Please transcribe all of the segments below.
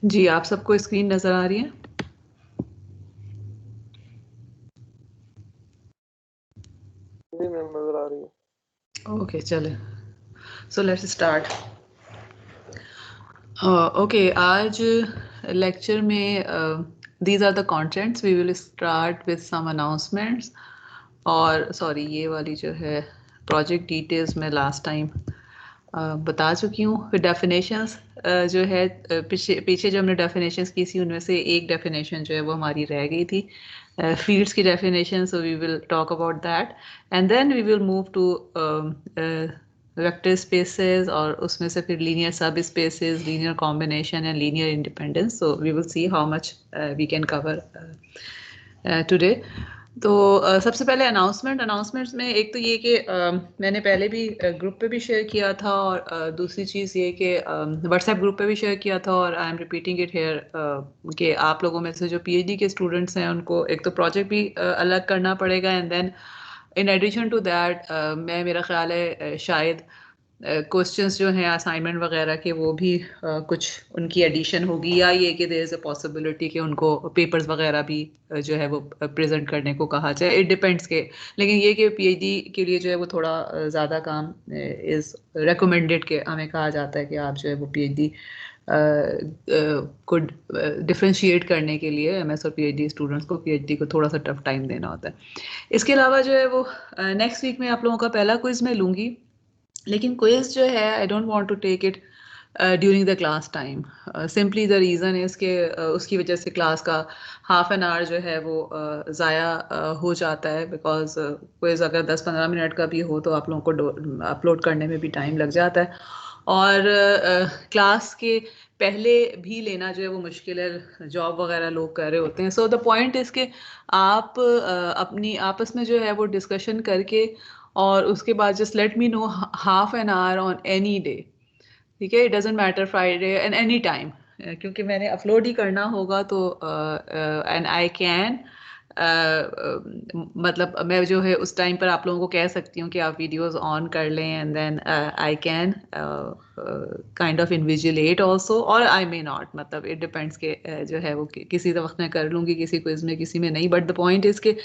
जी, आप सबको स्क्रीन नजर आ रही है? जी मैम, नजर आ रही है। ओके, चले। So let's start. ओके, आज लेक्चर में these are the contents. We will start with some announcements. और सॉरी, ये वाली जो है प्रोजेक्ट डिटेल्स में लास्ट टाइम बता चुकी हूँ। फिर डेफिनेशंस जो है पीछे जो हमने डेफिनेशंस की थी उनमें से एक डेफिनेशन जो है वो हमारी रह गई थी, फील्ड्स की definition. So we will talk about that and then we will move to vector spaces, और उसमें से फिर linear sub spaces, linear combination and linear independence. So we will see how much we can cover today. तो सबसे पहले announcements में एक तो ये कि मैंने पहले भी ग्रुप पे भी शेयर किया था, और दूसरी चीज़ ये कि व्हाट्सएप ग्रुप पे भी शेयर किया था, और I am repeating it here कि आप लोगों में से जो पीएचडी के स्टूडेंट्स हैं उनको एक तो प्रोजेक्ट भी अलग करना पड़ेगा, and then in addition to that मैं मेरा ख्याल है शायद क्वेश्चंस जो हैं असाइनमेंट वगैरह के वो भी कुछ उनकी एडिशन होगी, या ये कि देयर इज़ अ पॉसिबिलिटी कि उनको पेपर्स वगैरह भी जो है वो प्रेजेंट करने को कहा जाए। इट डिपेंड्स के, लेकिन ये कि पीएचडी के लिए जो है वो थोड़ा ज़्यादा काम इज़ रिकमेंडेड के हमें कहा जाता है कि आप जो है वो पीएचडी को डिफ्रेंशिएट करने के लिए एमएस और पीएचडी स्टूडेंट्स को पीएचडी को थोड़ा सा टफ टाइम देना होता है। इसके अलावा जो है वो नेक्स्ट वीक में आप लोगों का पहला क्विज मैं लूँगी, लेकिन क्विज जो है I don't want to take it during the class time. Simply the reason is के उसकी वजह से क्लास का हाफ एन आवर जो है वो ज़ाया हो जाता है, बिकॉज क्विज अगर 10-15 मिनट का भी हो तो आप लोगों को अपलोड करने में भी टाइम लग जाता है, और क्लास के पहले भी लेना जो है वो मुश्किल है, जॉब वगैरह लोग कर रहे होते हैं। सो द पॉइंट इज़ कि आप अपनी आपस में जो है वो डिस्कशन करके, और उसके बाद just let me no half an hour on any day, ठीक है? It doesn't matter, Friday and any time, क्योंकि मैंने अपलोड ही करना होगा। तो एंड आई कैन मतलब मैं जो है उस टाइम पर आप लोगों को कह सकती हूँ कि आप वीडियोस ऑन कर लें, and then I can kind of invigilate also, और आई मे नॉट, मतलब इट डिपेंड्स के जो है वो किसी वक्त मैं कर लूँगी, किसी क्विज में, किसी में नहीं। बट द पॉइंट इज़ के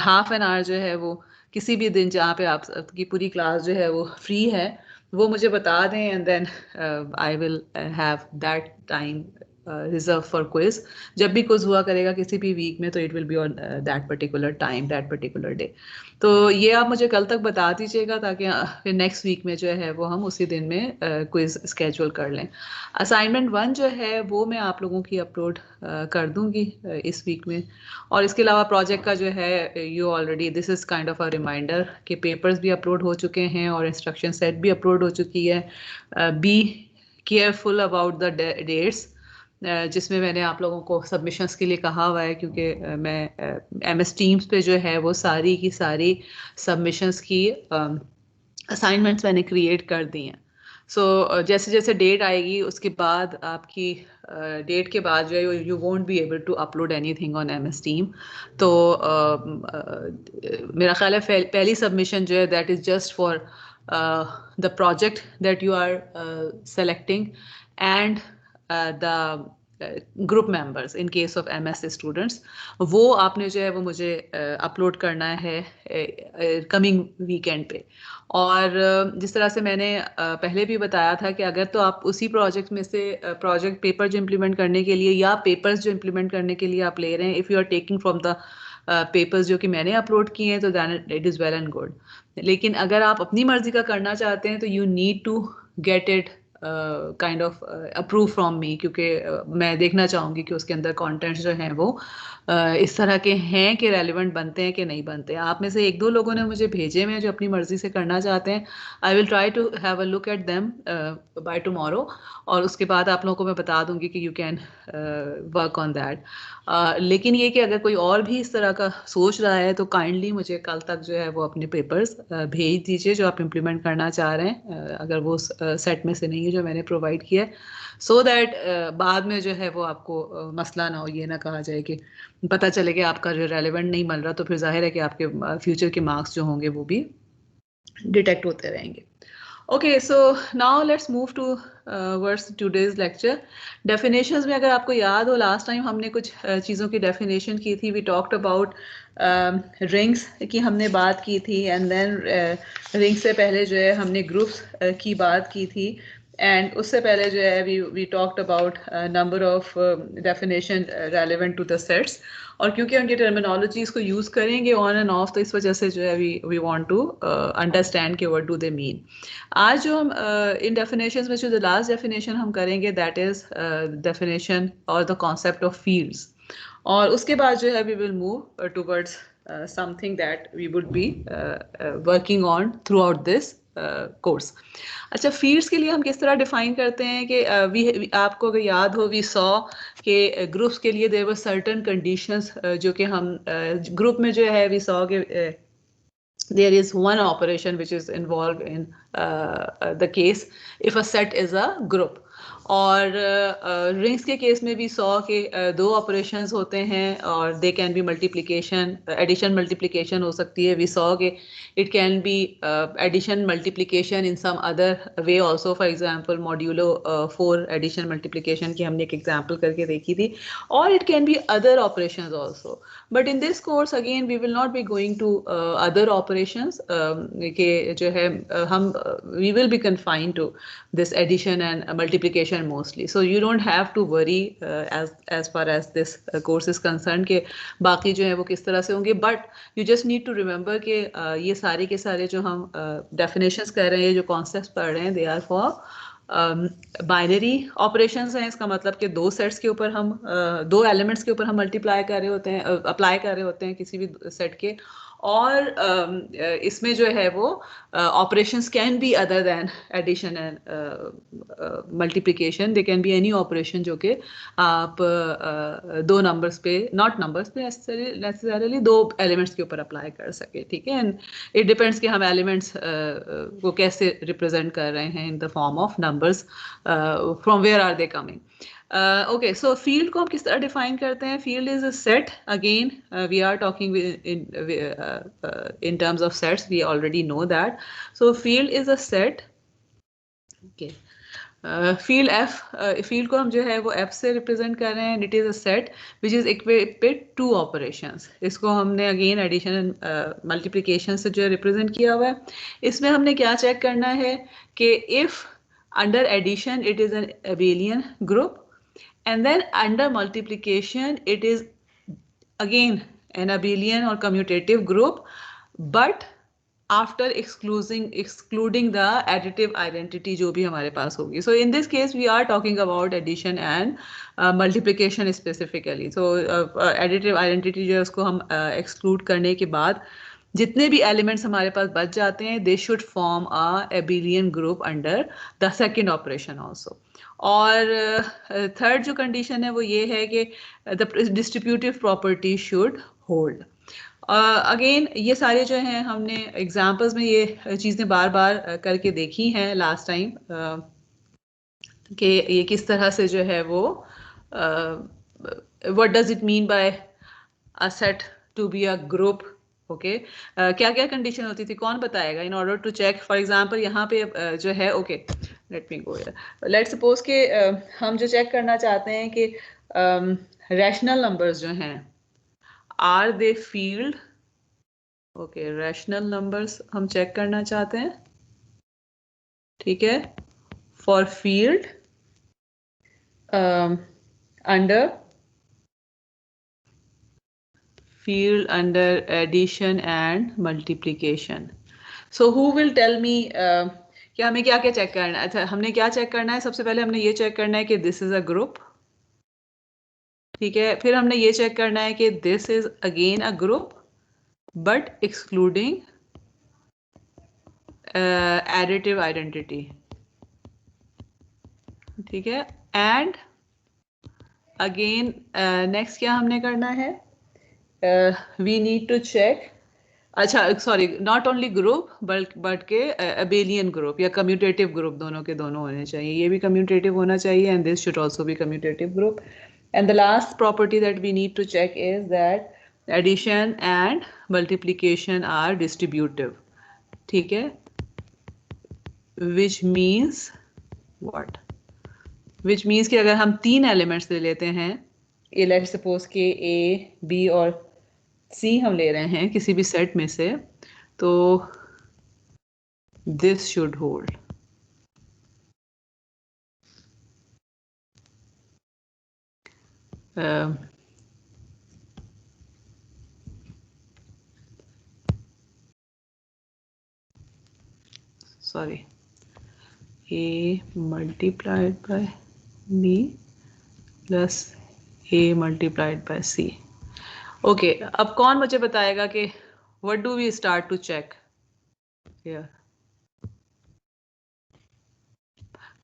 हाफ एन आवर जो है वो किसी भी दिन जहाँ पे आपकी पूरी क्लास जो है वो फ्री है वो मुझे बता दें, and then I will have that time reserve for quiz. जब भी क्विज हुआ करेगा किसी भी वीक में तो it will be on that particular time, that particular day. तो ये आप मुझे कल तक बता दीजिएगा, ताकि फिर नेक्स्ट वीक में जो है वो हम उसी दिन में क्विज स्केड्यूल कर लें। असाइनमेंट 1 जो है वो मैं आप लोगों की अपलोड कर दूंगी इस वीक में। और इसके अलावा प्रोजेक्ट का जो है you already, this is kind of a reminder कि पेपर्स भी अपलोड हो चुके हैं और इंस्ट्रक्शन सेट भी अपलोड हो चुकी है। Be careful about the dates, जिसमें मैंने आप लोगों को सबमिशंस के लिए कहा हुआ है, क्योंकि मैं एमएस टीम्स पे जो है वो सारी की सारी सबमिशंस की असाइनमेंट्स मैंने क्रिएट कर दी हैं। सो जैसे जैसे डेट आएगी उसके बाद आपकी डेट के बाद जो है you won't be able to upload anything on MS team. तो मेरा ख्याल है पहली सबमिशन जो है that is just for the project that you are selecting, and the group members in case of MS students, वो आपने जो है वो मुझे अपलोड करना है कमिंग वीकेंड पे। और जिस तरह से मैंने पहले भी बताया था कि अगर तो आप उसी प्रोजेक्ट में से प्रोजेक्ट पेपर जो इम्प्लीमेंट करने के लिए या पेपर्स जो इम्प्लीमेंट करने के लिए आप ले रहे हैं, if you are taking from the papers जो कि मैंने अपलोड किए हैं तो then it is well and good. लेकिन अगर आप अपनी मर्जी का करना चाहते हैं तो you need to get it kind of approve from me, क्योंकि मैं देखना चाहूँगी कि उसके अंदर कंटेंट्स जो हैं वो इस तरह के हैं कि रेलिवेंट बनते हैं कि नहीं बनते। आप में से एक दो लोगों ने मुझे भेजे हुए हैं जो अपनी मर्जी से करना चाहते हैं। I will try to have a look at them by tomorrow, और उसके बाद आप लोगों को मैं बता दूंगी कि you can work on that. लेकिन ये कि अगर कोई और भी इस तरह का सोच रहा है तो काइंडली मुझे कल तक जो है वो अपने पेपर्स भेज दीजिए जो आप इम्प्लीमेंट करना चाह रहे हैं, अगर वो सेट में से नहीं है जो मैंने प्रोवाइड किया है, सो दैट बाद में जो है वो आपको मसला ना हो, ये ना कहा जाए कि पता चले कि आपका जो रेलेवेंट नहीं मिल रहा, तो फिर जाहिर है कि आपके फ्यूचर के मार्क्स जो होंगे वो भी डिटेक्ट होते रहेंगे। Okay, so now let's move towards today's lecture. Definitions में अगर आपको याद हो last time हमने कुछ चीज़ों की definition की थी. We talked about rings की हमने बात की थी, and then rings से पहले जो है हमने groups की बात की थी, and उससे पहले जो है we talked about number of definition relevant to the sets. और क्योंकि उनकी टर्मिनोलॉजीज को यूज़ करेंगे ऑन एंड ऑफ, तो इस वजह से जो है वी वांट टू अंडरस्टैंड कि व्हाट डू दे मीन. आज जो हम इन डेफिनेशंस में जो द लास्ट डेफिनेशन हम करेंगे दैट इज डेफिनेशन और द कॉन्सेप्ट ऑफ फील्ड्स, और उसके बाद जो है we will move towards something that we would be working on throughout this course. अच्छा, फील्ड्स के लिए हम किस तरह डिफाइन करते हैं कि आपको अगर याद हो, वी सॉ कि ग्रुप्स के लिए देयर वर सर्टेन कंडीशंस जो कि हम ग्रुप में जो है वी सॉ कि there is one operation which is involved in the case if a set is a group. और रिंग्स के केस में भी सॉ के दो ऑपरेशंस होते हैं और they can be multiplication, addition multiplication हो सकती है. वी सॉ के it can be addition multiplication in some other way also. For example modulo 4 addition multiplication की हमने एक एग्जाम्पल करके देखी थी. और it can be other operations also. But in this course again we will not be going to other operations के जो है हम we will be confined to this addition and multiplication mostly. So you don't have to worry as far as this course is concerned कि बाकी जो है वो किस तरह से होंगे. But you just need to remember कि ये सारे के सारे जो हम definitions कर रहे हैं, जो concepts पढ़ रहे हैं, they are for binary operations हैं. इसका मतलब कि दो सेट्स के ऊपर हम दो एलिमेंट्स के ऊपर हम मल्टीप्लाई कर रहे होते हैं, अप्लाई कर रहे होते हैं किसी भी सेट के. और इसमें जो है वो operations can be other than addition and multiplication. They can be any operation जो कि आप दो नंबर्स पे, नॉट नंबर्स पे नेसेसरली, दो एलिमेंट्स के ऊपर अप्लाई कर सके. ठीक है. एंड इट डिपेंड्स कि हम एलिमेंट्स को कैसे रिप्रेजेंट कर रहे हैं in the form of numbers, from where are they coming. Okay, so field को हम किस तरह define करते हैं? Field is a set. Again, we are talking in terms of sets. We already know that. So field is a set. Okay. Field F, field को हम जो है वो F से represent कर रहे हैं. It is a set which is equipped with two operations. इसको हमने again addition and multiplication से जो represent किया हुआ है. इसमें हमने क्या check करना है कि if under addition it is an abelian group, and then under multiplication it is again an abelian or commutative group, but after excluding the additive identity जो भी हमारे पास होगी. So in this case we are talking about addition and multiplication specifically. So additive identity जो है उसको हम exclude करने के बाद जितने भी एलिमेंट्स हमारे पास बच जाते हैं, they should form a abelian group under the second operation also. और थर्ड जो कंडीशन है वो ये है कि the distributive property should hold. Again ये सारे जो हैं हमने एग्जाम्पल्स में ये चीज़ें बार बार करके देखी हैं लास्ट टाइम कि ये किस तरह से जो है वो what does it mean by a set to be a group. Okay, क्या क्या कंडीशन होती थी, कौन बताएगा? In order to check, for example यहाँ पे जो है, okay let me go here. Let's suppose कि हम जो चेक करना चाहते हैं कि रैशनल नंबर्स जो हैं are they field. Okay, rational numbers हम चेक करना चाहते हैं. ठीक है, for field under field under addition and multiplication. So who will tell me कि हमें क्या क्या चेक करना है? अच्छा, हमने क्या चेक करना है? सबसे पहले हमने ये चेक करना है कि दिस इज अ ग्रुप. ठीक है, फिर हमने ये चेक करना है कि this is again a group but excluding additive identity. ठीक है, एंड अगेन नेक्स्ट क्या हमने करना है? we need to check, अच्छा sorry, not only group but के अबेलियन ग्रुप या कम्यूटेटिव ग्रुप, दोनों के दोनों होने चाहिए. ये भी कम्यूटेटिव होना चाहिए and this should also be commutative group. And the last property that we need to check is that addition and multiplication are distributive. ठीक है, which means what? Which means कि अगर हम 3 एलिमेंट्स ले लेते हैं, ये लेट्स सपोज के ए, बी और सी हम ले रहे हैं किसी भी सेट में से, तो this should hold. Sorry, a multiplied by b plus a multiplied by c. Okay, अब कौन मुझे बताएगा कि what do we start to check here?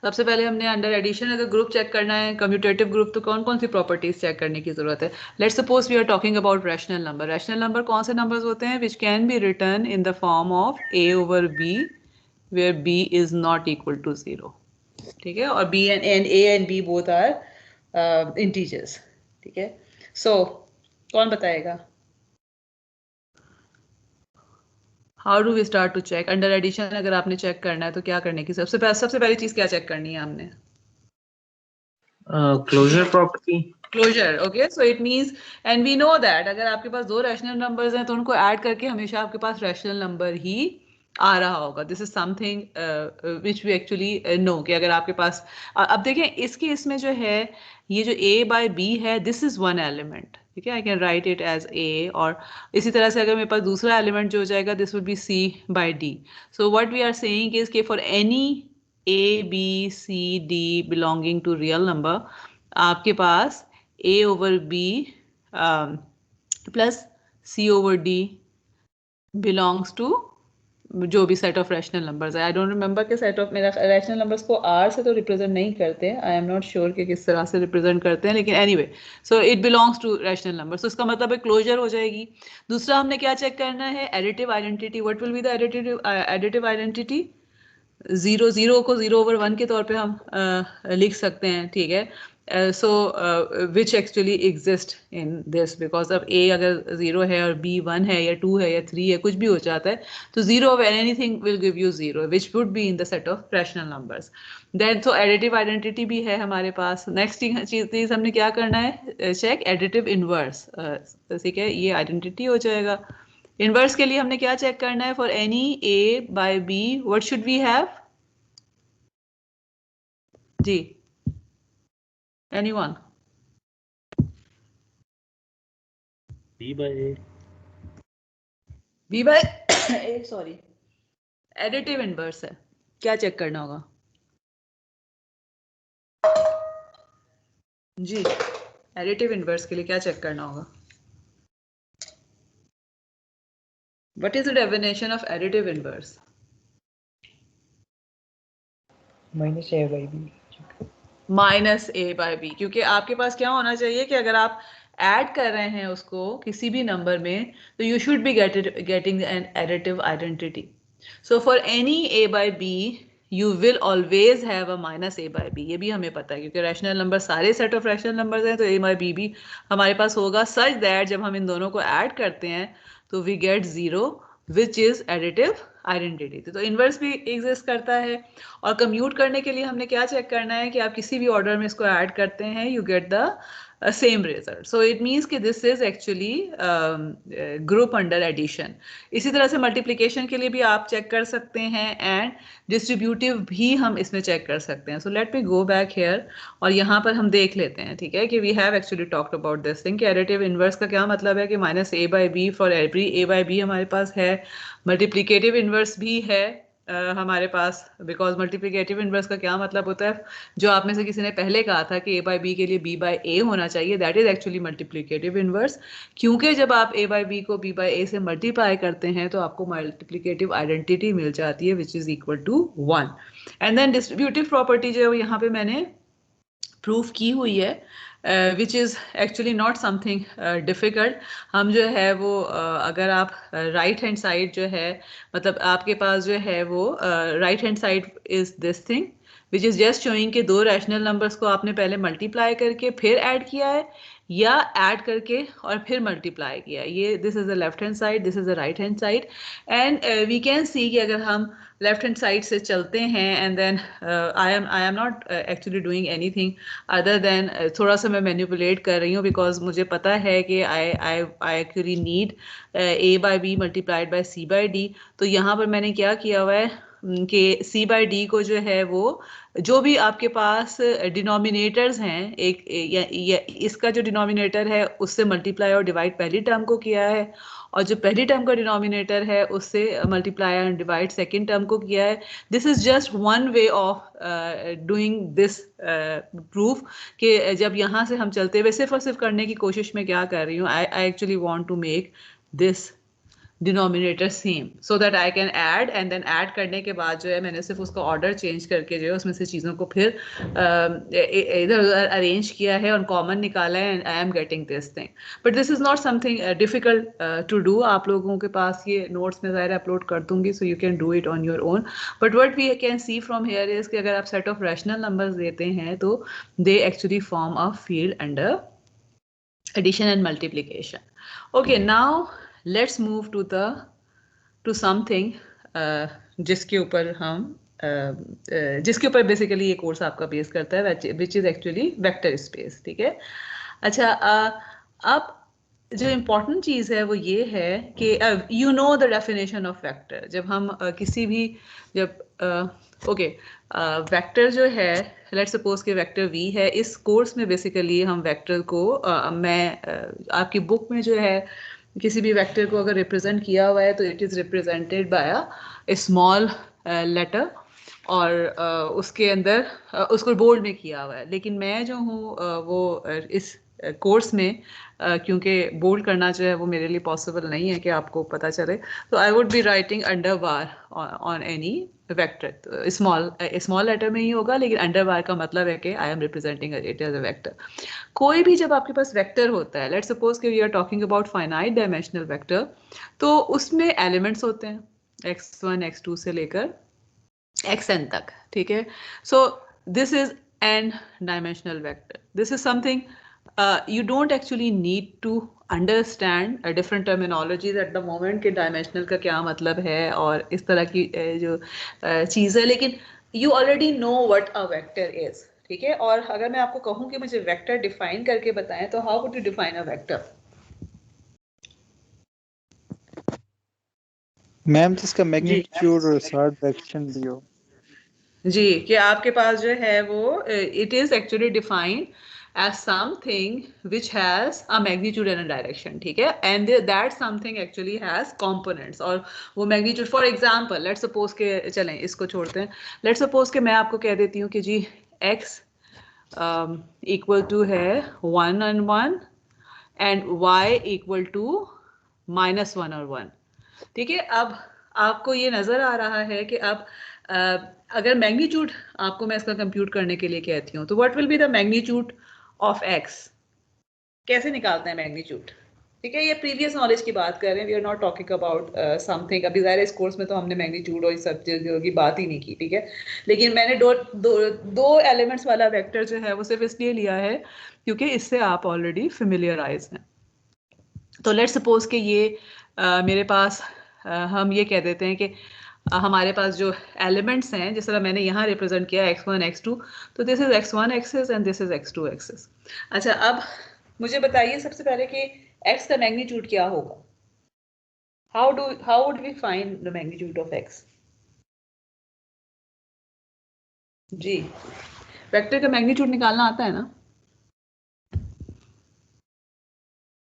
सबसे पहले हमने अंडर एडिशन अगर ग्रुप चेक करना है, कम्यूटेटिव ग्रुप, तो कौन कौन सी प्रॉपर्टीज चेक करने की जरूरत है? Let's suppose we are talking about rational number. Rational number कौन से नंबर्स होते हैं? Which can be written in the form of a over b where b is not equal to 0. ठीक है, और b and a and b both are integers. ठीक है, so कौन बताएगा? How do we start to check under addition? अगर आपने check करना है तो क्या करने की सबसे पहली चीज क्या चेक करनी है हमने? Closure property. Closure. Okay, so it means, and we know that अगर आपके पास दो रैशनल नंबर्स हैं तो उनको ऐड करके हमेशा आपके पास रैशनल नंबर ही आ रहा होगा. This is something which we actually know कि अगर आपके पास अब देखें इसके इसमें जो है ये जो a बाय b है, दिस इज वन एलिमेंट. ठीक है, I can write it as a, और इसी तरह से अगर मेरे पास दूसरा एलिमेंट जो हो जाएगा this would be c by d. So what we are saying is कि for any a b c d belonging to real number आपके पास a over b plus c over d belongs to जो भी set of rational numbers है. I don't remember के set of मेरा rational numbers को r से तो रिप्रेजेंट नहीं करते हैं, आई एम नॉट श्योर कि किस तरह से रिप्रेजेंट करते हैं, लेकिन anyway so it belongs to rational number. So इसका मतलब है क्लोजर हो जाएगी. दूसरा हमने क्या चेक करना है? Additive identity. What will be the additive identity? 0 को 0/1 के तौर पे हम लिख सकते हैं. ठीक है, so which actually exist in this, because अब a अगर 0 है और b 1 है या 2 है या 3 है, कुछ भी हो जाता है, तो 0 of anything will give you 0 which would be in the set of rational numbers. Then so additive identity भी है हमारे पास. नेक्स्ट चीज हमने क्या करना है? Check additive inverse. ठीक है, ये आइडेंटिटी हो जाएगा. इनवर्स के लिए हमने क्या चेक करना है? For any a by b what should we have? जी, anyone? b by a. b by a, sorry, additive inverse है. क्या चेक करना होगा? जी, एडिटिव इनवर्स के लिए क्या चेक करना होगा? What is the definition of additive inverse? Minus a by b. Minus a by b. क्योंकि आपके पास क्या होना चाहिए कि अगर आप ऐड कर रहे हैं उसको किसी भी नंबर में, तो you should be getting an additive identity. So for any a by b you will always have a minus a by b. ये भी हमें पता है क्योंकि रैशनल नंबर सारे सेट ऑफ रैशनल नंबर्स हैं, तो a बाय b भी हमारे पास होगा, सच दैट जब हम इन दोनों को ऐड करते हैं तो we get 0 which is additive identity. तो इनवर्स भी एग्जिस्ट करता है. और कम्यूट करने के लिए हमने क्या चेक करना है कि आप किसी भी ऑर्डर में इसको ऐड करते हैं, you get the same result. So it means कि this is actually group under addition. इसी तरह से मल्टीप्लिकेशन के लिए भी आप चेक कर सकते हैं, एंड डिस्ट्रीब्यूटिव भी हम इसमें चेक कर सकते हैं. So let me go back here और यहाँ पर हम देख लेते हैं. ठीक है, कि we have actually talked about this thing कि एडिटिव इनवर्स का क्या मतलब है कि minus a by b for every a by b हमारे पास है. मल्टीप्लिकेटिव इनवर्स भी है हमारे पास, बिकॉज मल्टीप्लिकेटिव इनवर्स का क्या मतलब होता है? जो आप में से किसी ने पहले कहा था कि a बाय b के लिए b बाय a होना चाहिए, that is actually multiplicative inverse. क्योंकि जब आप a बाय b को b बाय a से मल्टीप्लाई करते हैं तो आपको मल्टीप्लिकेटिव आइडेंटिटी मिल जाती है which is equal to 1. And then distributive property जो है यहाँ पे मैंने प्रूफ की हुई है, which is actually not something difficult. हम जो है वो अगर आप राइट हैंड साइड जो है, मतलब आपके पास जो है वो right hand side is this thing which is just showing कि दो रैशनल नंबर्स को आपने पहले मल्टीप्लाई करके फिर ऐड किया है, या ऐड करके और फिर मल्टीप्लाई किया। ये this is the left hand side, this is the right hand side, and we can see कि अगर हम लेफ्ट हैंड साइड से चलते हैं and then I am not actually doing anything other than थोड़ा सा मैं मैनिपुलेट कर रही हूँ बिकॉज मुझे पता है कि I actually need a by b multiplied by c by d. तो यहाँ पर मैंने क्या किया हुआ है कि c बाई डी को जो है वो जो भी आपके पास डिनोमिनेटर्स हैं या इसका जो डिनोमिनेटर है उससे मल्टीप्लाई और डिवाइड पहली टर्म को किया है, और जो पहली टर्म का डिनोमिनेटर है उससे multiply and divide second term को किया है। This is just one way of doing this proof कि जब यहाँ से हम चलते हुए सिर्फ और सिर्फ करने की कोशिश में क्या कर रही हूँ, I actually want to make this denominator same so that I can add, and then add करने के बाद जो है मैंने सिर्फ उसका ऑर्डर चेंज करके जो है उसमें से चीज़ों को फिर इधर उधर अरेंज किया है और कॉमन निकाला है, and I am getting this thing. But this is not something difficult to do. आप लोगों के पास ये नोट्स में ज़ाहिर अपलोड कर दूंगी, so you can do it on your own. But what we can see from here is कि अगर आप सेट ऑफ रैशनल नंबर्स देते हैं तो they actually form a field under addition and multiplication. Okay, now let's move to something जिसके ऊपर हम जिसके ऊपर बेसिकली ये कोर्स आपका बेस करता है, which is actually vector space. ठीक है, अच्छा अब जो इम्पोर्टेंट चीज़ है वो ये है कि you know the definition of vector. जब हम किसी भी जब ओके वेक्टर जो है, लेट्स सपोज कि वेक्टर v है। इस कोर्स में बेसिकली हम वेक्टर को मैं आपकी बुक में जो है किसी भी वेक्टर को अगर रिप्रेजेंट किया हुआ है तो it is represented by a small letter, और उसके अंदर उसको बोल्ड में किया हुआ है। लेकिन मैं जो हूँ वो इस कोर्स में क्योंकि बोल्ड करना जो है वो मेरे लिए पॉसिबल नहीं है कि आपको पता चले, तो I would be writing under bar on any vector. Small letter में ही होगा, लेकिन अंडर बार का मतलब है कि I am representing it as a vector. कोई भी जब आपके पास वेक्टर होता है, लेट्स सपोज कि we are talking about finite dimensional vector, तो उसमें एलिमेंट्स होते हैं x1 x2 से लेकर xn तक। ठीक है, so this is an dimensional vector. This is something you don't actually need to understand different terminologies at the moment कि डायमेंशनल का क्या मतलब है और इस तरह की जो चीज़ है, लेकिन you already know what a vector is। ठीक है, और अगर मैं आपको कहूँ कि मुझे वेक्टर डिफाइन करके बताएं तो how would you define a vector? Ma'am जिसका मैग्नीट्यूड और शॉर्ट डायरेक्शन भी हो। जी, कि आपके पास जो है वो it is actually defined as something which has a magnitude and a direction। ठीक है, and that something actually has components, और वो magnitude for example let's suppose के चलें इसको छोड़ते हैं, let's suppose कि मैं आपको कह देती हूँ कि जी x equal to है 1 and 1 and y equal to -1 और 1। ठीक है, अब आपको ये नजर आ रहा है कि अब अगर मैग्नीट्यूड आपको मैं इसका कंप्यूट करने के लिए कहती हूँ तो what will be the magnitude of x? कैसे निकालते हैं मैग्नीट्यूड? ठीक है, ये प्रीवियस नॉलेज की बात कर रहे हैं, we are not talking about something. अभी ज़ाहिर इस कोर्स में तो हमने मैग्नीट्यूड और इस सब चीज़ों की बात ही नहीं की। ठीक है, लेकिन मैंने दो एलिमेंट्स वाला वेक्टर जो है वो सिर्फ इसलिए लिया है क्योंकि इससे आप ऑलरेडी फेमिलियराइज हैं। तो लेट्स सपोज कि ये मेरे पास हम ये कह देते हैं कि हमारे पास जो एलिमेंट्स हैं, जिस तरह मैंने यहाँ रिप्रेजेंट किया x1 x2, तो this is x1 axis and this is x2 axis. अच्छा, अब मुझे बताइए सबसे पहले कि x का मैग्नीट्यूड क्या होगा? How would we find the magnitude of x? जी, वेक्टर का मैग्नीट्यूड निकालना आता है ना?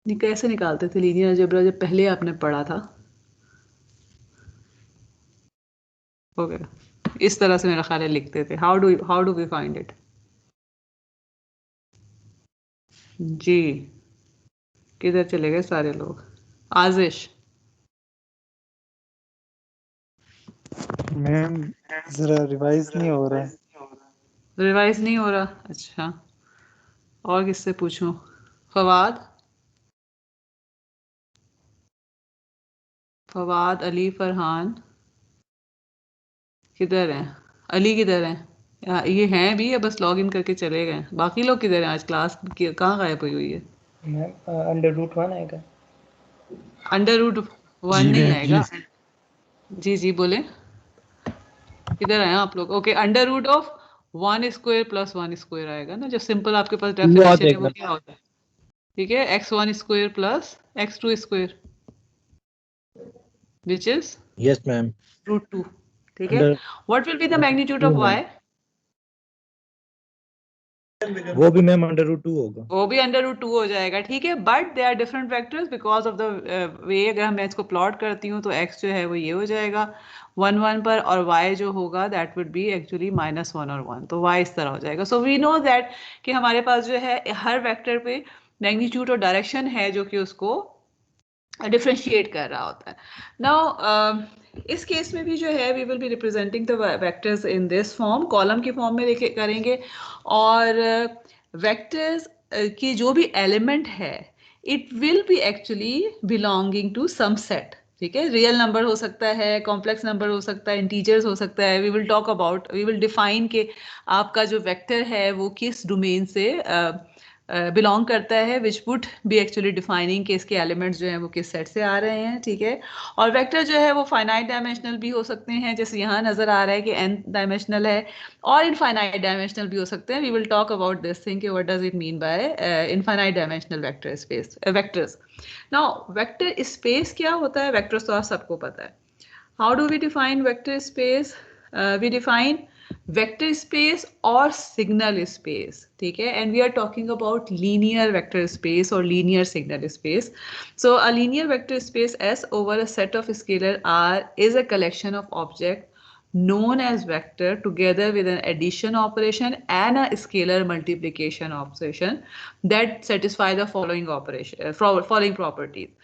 कैसे निकालते थे लीनियर अलजेब्रा जब पहले आपने पढ़ा था? ओके, इस तरह से मेरा ख्याल है लिखते थे। How do we find it? जी, किधर चले गए सारे लोग? आजिश, मैम जरा रिवाइज नहीं हो रहा है। रिवाइज नहीं हो रहा? अच्छा, और किससे पूछूं? फवाद, अली, फरहान किधर हैं? अली किधर हैं? ये हैं भी या बस लॉग इन करके चले गए? बाकी लोग किधर हैं? आज क्लास कहाँ गायब हुई है? मैम √1 आएगा। √1 जी नहीं मैम आएगा। जी बोले, किधर आए आप लोग? ओके, √1² + 1² आएगा ना, जो सिंपल आपके पास डेफिनेशन है वो क्या होता है? ठीक है, x1² + x2², which is yes ma'am. √2। ठीक है, what will be the magnitude of y? वो भी मैम √2 होगा। वो भी √2 हो जाएगा। ठीक है, but they are different vectors because of the way. अगर मैं इसको प्लॉट करती हूँ तो x जो है वो ये हो जाएगा 1 1 पर, और y जो होगा दैट वुड बी एक्चुअली -1 और 1, तो y इस तरह हो जाएगा। सो वी नो दैट कि हमारे पास जो है हर वेक्टर पे मैग्नीट्यूड और डायरेक्शन है जो कि उसको डिफ्रेंशिएट कर रहा होता है। नाउ इस केस में भी जो है we will be representing the vectors in this form, column की फॉर्म में लेके करेंगे, और वेक्टर्स की जो भी एलिमेंट है it will be actually belonging to some set. ठीक है, रियल नंबर हो सकता है, कॉम्प्लेक्स नंबर हो सकता है, इंटीजर्स हो सकता है। We will talk about, we will define के आपका जो वेक्टर है वो किस डोमेन से बिलोंग करता है, which would be actually defining कि इसके एलिमेंट्स जो हैं वो किस सेट से आ रहे हैं। ठीक है, और वेक्टर जो है वो फाइनाइट डायमेंशनल भी हो सकते हैं, जैसे यहाँ नजर आ रहा है कि n डायमेंशनल है, और इनफाइनाइट डायमेंशनल भी हो सकते हैं। We will talk about this thing कि what does it mean by infinite dimensional vector space vectors. Now vector space क्या होता है? वेक्टर्स तो आप सबको पता है। How do we define vector space? We define vector space और सिग्नल स्पेस। ठीक है, and we are talking about linear vector space और linear signal space. So a linear vector space S over a set of scalar R is a collection of objects known as vector together with an addition operation and a scalar multiplication operation that satisfy the following operation following properties.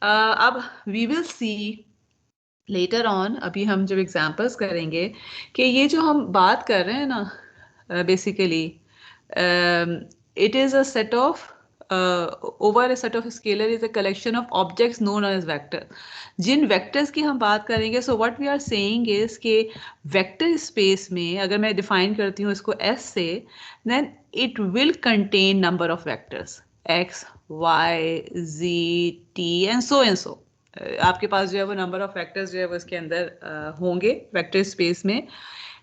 अब we will see later on, अभी हम जब examples करेंगे, कि ये जो हम बात कर रहे हैं ना, basically it is a set of over a set of scalar is a collection of objects known as vector. जिन वेक्टर्स की हम बात करेंगे, so what we are saying is के वेक्टर स्पेस में अगर मैं डिफाइन करती हूँ इसको S से, then it will contain number of vectors x y z t and so आपके पास जो है वो नंबर ऑफ वेक्टर्स जो है वो इसके अंदर होंगे वेक्टर स्पेस में,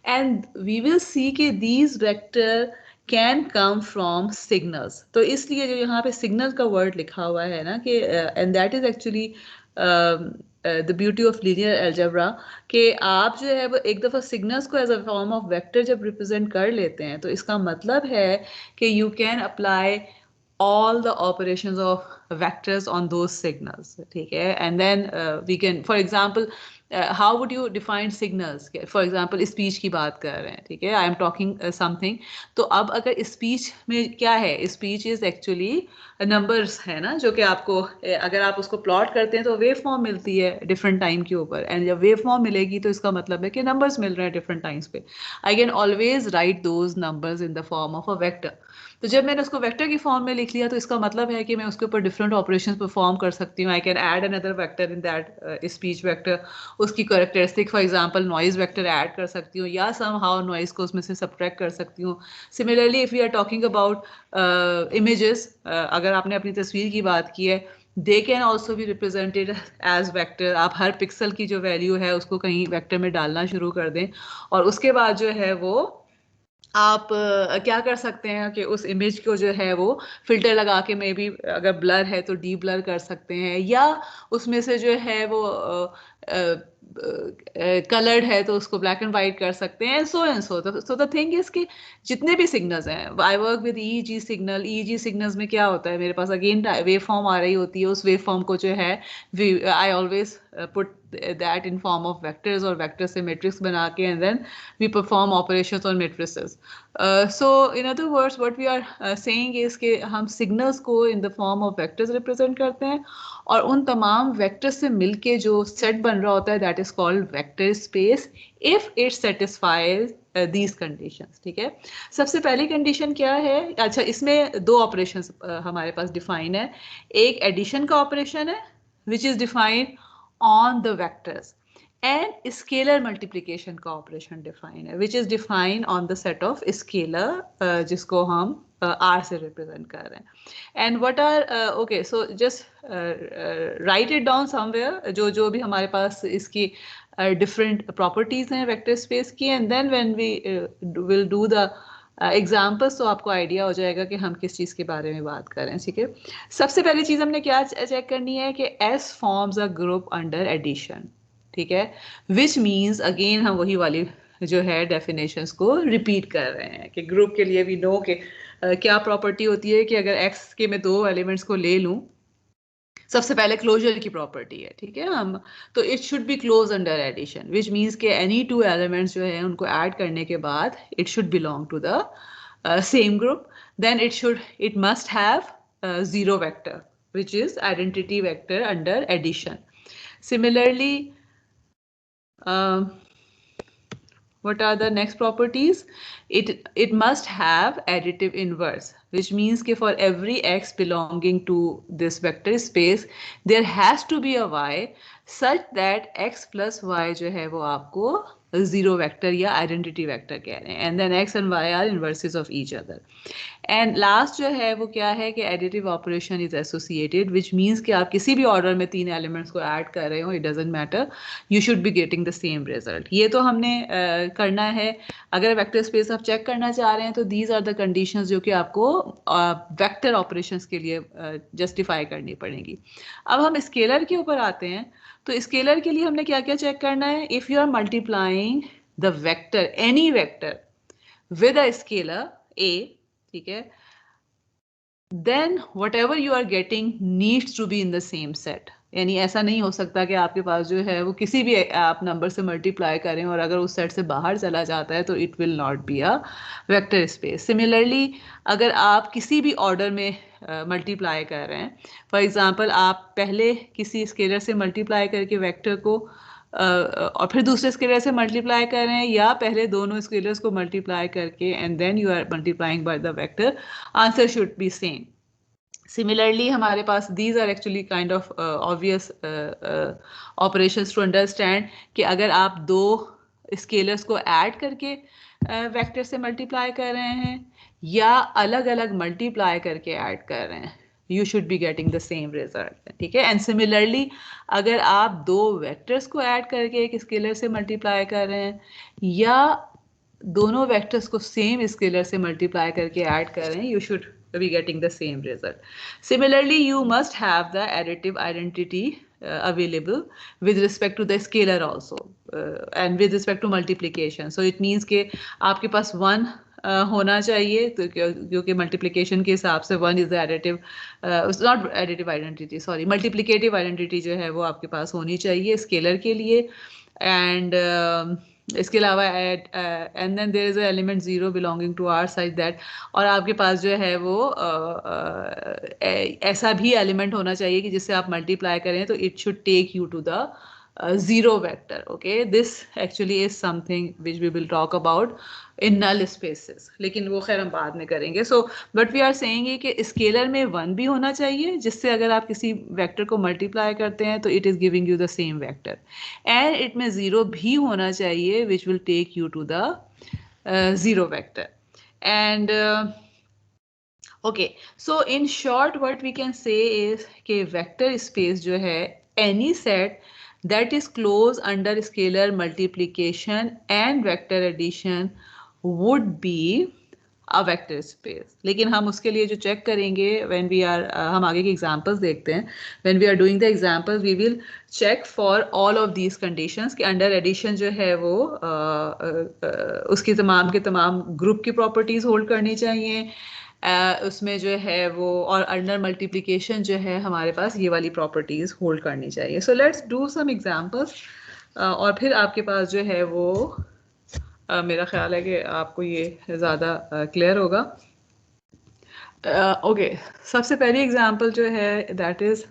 एंड वी विल सी के these vector can come from signals. तो इसलिए जो यहाँ पे सिग्नल का वर्ड लिखा हुआ है ना कि and that is actually the beauty of linear algebra, कि आप जो है वो एक दफ़ा सिग्नल्स को as a form of vector जब रिप्रेजेंट कर लेते हैं तो इसका मतलब है कि you can apply all the operations of vectors on those signals. ठीक है, and then we can, for example, how would you define signals? For example, speech की बात कर रहे हैं, ठीक है, I am talking something, तो अब अगर speech में क्या है, speech is actually numbers है ना, जो कि आपको अगर आप उसको plot करते हैं तो wave form मिलती है different time के ऊपर, and जब wave form मिलेगी तो इसका मतलब है कि numbers मिल रहे हैं different times पे। I can always write those numbers in the form of a vector. तो जब मैंने उसको वेक्टर की फॉर्म में लिख लिया तो इसका मतलब है कि मैं उसके ऊपर डिफरेंट ऑपरेशंस परफॉर्म कर सकती हूँ। I can add another vector in that speech vector, उसकी characteristic for example noise vector add कर सकती हूँ, या सम हाउ नॉइज को उसमें से सब्ट्रैक्ट कर सकती हूँ। Similarly if we are talking about images, अगर आपने अपनी तस्वीर की बात की है, दे कैन ऑल्सो भी रिप्रेजेंटेड एज वेक्टर। आप हर पिक्सल की जो वैल्यू है उसको कहीं वेक्टर में डालना शुरू कर दें, और उसके बाद जो है वो आप क्या कर सकते हैं कि उस इमेज को जो है वो फिल्टर लगा के, मे बी अगर ब्लर है तो डी ब्लर कर सकते हैं, या उसमें से जो है वो कलर्ड है तो उसको ब्लैक एंड वाइट कर सकते हैं, सो द थिंग इज कि जितने भी सिग्नल्स हैं, I work with EEG signal. EEG signals में क्या होता है, मेरे पास अगेन वेव फॉर्म आ रही होती है, उस वेव फॉर्म को जो है I always put that in form of vectors, और vector से matrix बना के and then we perform operations on matrices. So in other words what we are saying is कि हम signals को in the form of vectors represent करते हैं, और उन तमाम vectors से मिलके जो set बन रहा होता है that is called vector space if it satisfies these conditions. ठीक है, सबसे पहली condition क्या है? अच्छा, इसमें दो operations हमारे पास define है। एक addition का operation है which is defined on the vectors, and scalar multiplication का operation define है which is defined on the set of scalar जिसको हम R से रिप्रेजेंट कर रहे हैं। And what are okay, so just write it down somewhere, जो भी हमारे पास इसकी डिफरेंट प्रॉपर्टीज हैं वेक्टर स्पेस की, and then when we will do the examples तो आपको आइडिया हो जाएगा कि हम किस चीज़ के बारे में बात कर रहे हैं। ठीक है, सबसे पहली चीज़ हमने क्या चेक करनी है कि S forms a group under addition. ठीक है, विच मीन्स अगेन हम वही वाली जो है डेफिनेशंस को रिपीट कर रहे हैं कि ग्रुप के लिए वी नो कि क्या प्रॉपर्टी होती है कि अगर x के मैं 2 एलिमेंट्स को ले लूं, सबसे पहले क्लोजर की प्रॉपर्टी है। ठीक है, हम तो it should be close under addition, which means के एनी 2 एलिमेंट्स जो है उनको ऐड करने के बाद it should belong to the same group, then it must have zero vector which is identity vector under addition. Similarly, what are the next properties? It must have additive inverse, which means that for every x belonging to this vector space there has to be a y such that x plus y जो है वो आपको zero vector या identity vector कह रहे हैं, and then x and y are inverses of each other. And last जो है वो क्या है कि additive operation is associated, which means कि आप किसी भी ऑर्डर में 3 एलिमेंट्स को ऐड कर रहे हो, it doesn't matter, you should be getting the same result. ये तो हमने करना है। अगर वेक्टर स्पेस आप चेक करना चाह रहे हैं तो दीज आर द कंडीशंस जो कि आपको वेक्टर ऑपरेशंस के लिए जस्टिफाई करनी पड़ेगी। अब हम स्केलर के ऊपर आते हैं, तो स्केलर के लिए हमने क्या क्या चेक करना है? If you are multiplying the vector, any vector with a scalar a, ठीक है, then whatever you are getting needs to be in the same set। यानी ऐसा नहीं हो सकता कि आपके पास जो है वो किसी भी आप नंबर से मल्टीप्लाई करें और अगर उस सेट से बाहर चला जाता है तो it will not be a vector space. Similarly अगर आप किसी भी ऑर्डर में मल्टीप्लाई कर रहे हैं, फॉर एग्जांपल आप पहले किसी स्केलर से मल्टीप्लाई करके वेक्टर को और फिर दूसरे स्केलर से मल्टीप्लाई कर रहे हैं, या पहले दोनों स्केलर्स को मल्टीप्लाई करके and then you are multiplying by the vector, answer should be same. Similarly, हमारे पास these are actually kind of obvious operations to understand कि अगर आप 2 स्केलर्स को ऐड करके वेक्टर से मल्टीप्लाई कर रहे हैं या अलग अलग मल्टीप्लाई करके ऐड कर रहे हैं, you should be getting the same result। ठीक है, एंड सिमिलरली अगर आप 2 वेक्टर्स को ऐड करके एक स्केलर से मल्टीप्लाई कर रहे हैं या दोनों वेक्टर्स को सेम स्केलर से मल्टीप्लाई करके ऐड कर रहे हैं, you should be getting the same result. Similarly, you must have the additive identity available with respect to the scalar also and with respect to multiplication. So it means कि आपके पास 1 होना चाहिए, तो क्योंकि मल्टीप्लिकेशन के हिसाब से 1 is the additive, not additive identity, sorry, multiplicative identity जो है वो आपके पास होनी चाहिए स्केलर के लिए। एंड इसके अलावा and then there is a element 0 belonging to R such that, और आपके पास जो है वो ऐसा भी एलिमेंट होना चाहिए कि जिससे आप मल्टीप्लाई करें तो it should take you to the zero vector। Okay, this actually is something which we will talk about in null spaces, लेकिन वो खैर हम बाद में करेंगे। So but we are saying कि स्केलर में 1 भी होना चाहिए जिससे अगर आप किसी वेक्टर को मल्टीप्लाई करते हैं तो it is giving you the same vector, and it में 0 भी होना चाहिए which will take you to the zero vector। And okay, so in short what we can say is कि वेक्टर स्पेस जो है any set that is closed under scalar multiplication and vector addition would be a vector space। लेकिन हम उसके लिए जो check करेंगे when we are हम आगे के एग्जांपल्स देखते हैं, when we are doing the examples we will check for all of these conditions कि under addition जो है वो उसकी तमाम के तमाम ग्रुप की प्रॉपर्टीज होल्ड करनी चाहिए, उसमें जो है वो, और अंडर मल्टीप्लिकेशन जो है हमारे पास ये वाली प्रॉपर्टीज होल्ड करनी चाहिए। So let's do some examples और फिर आपके पास जो है वो मेरा ख्याल है कि आपको ये ज़्यादा क्लियर होगा। ओके, सबसे पहली एग्जांपल जो है दैट इज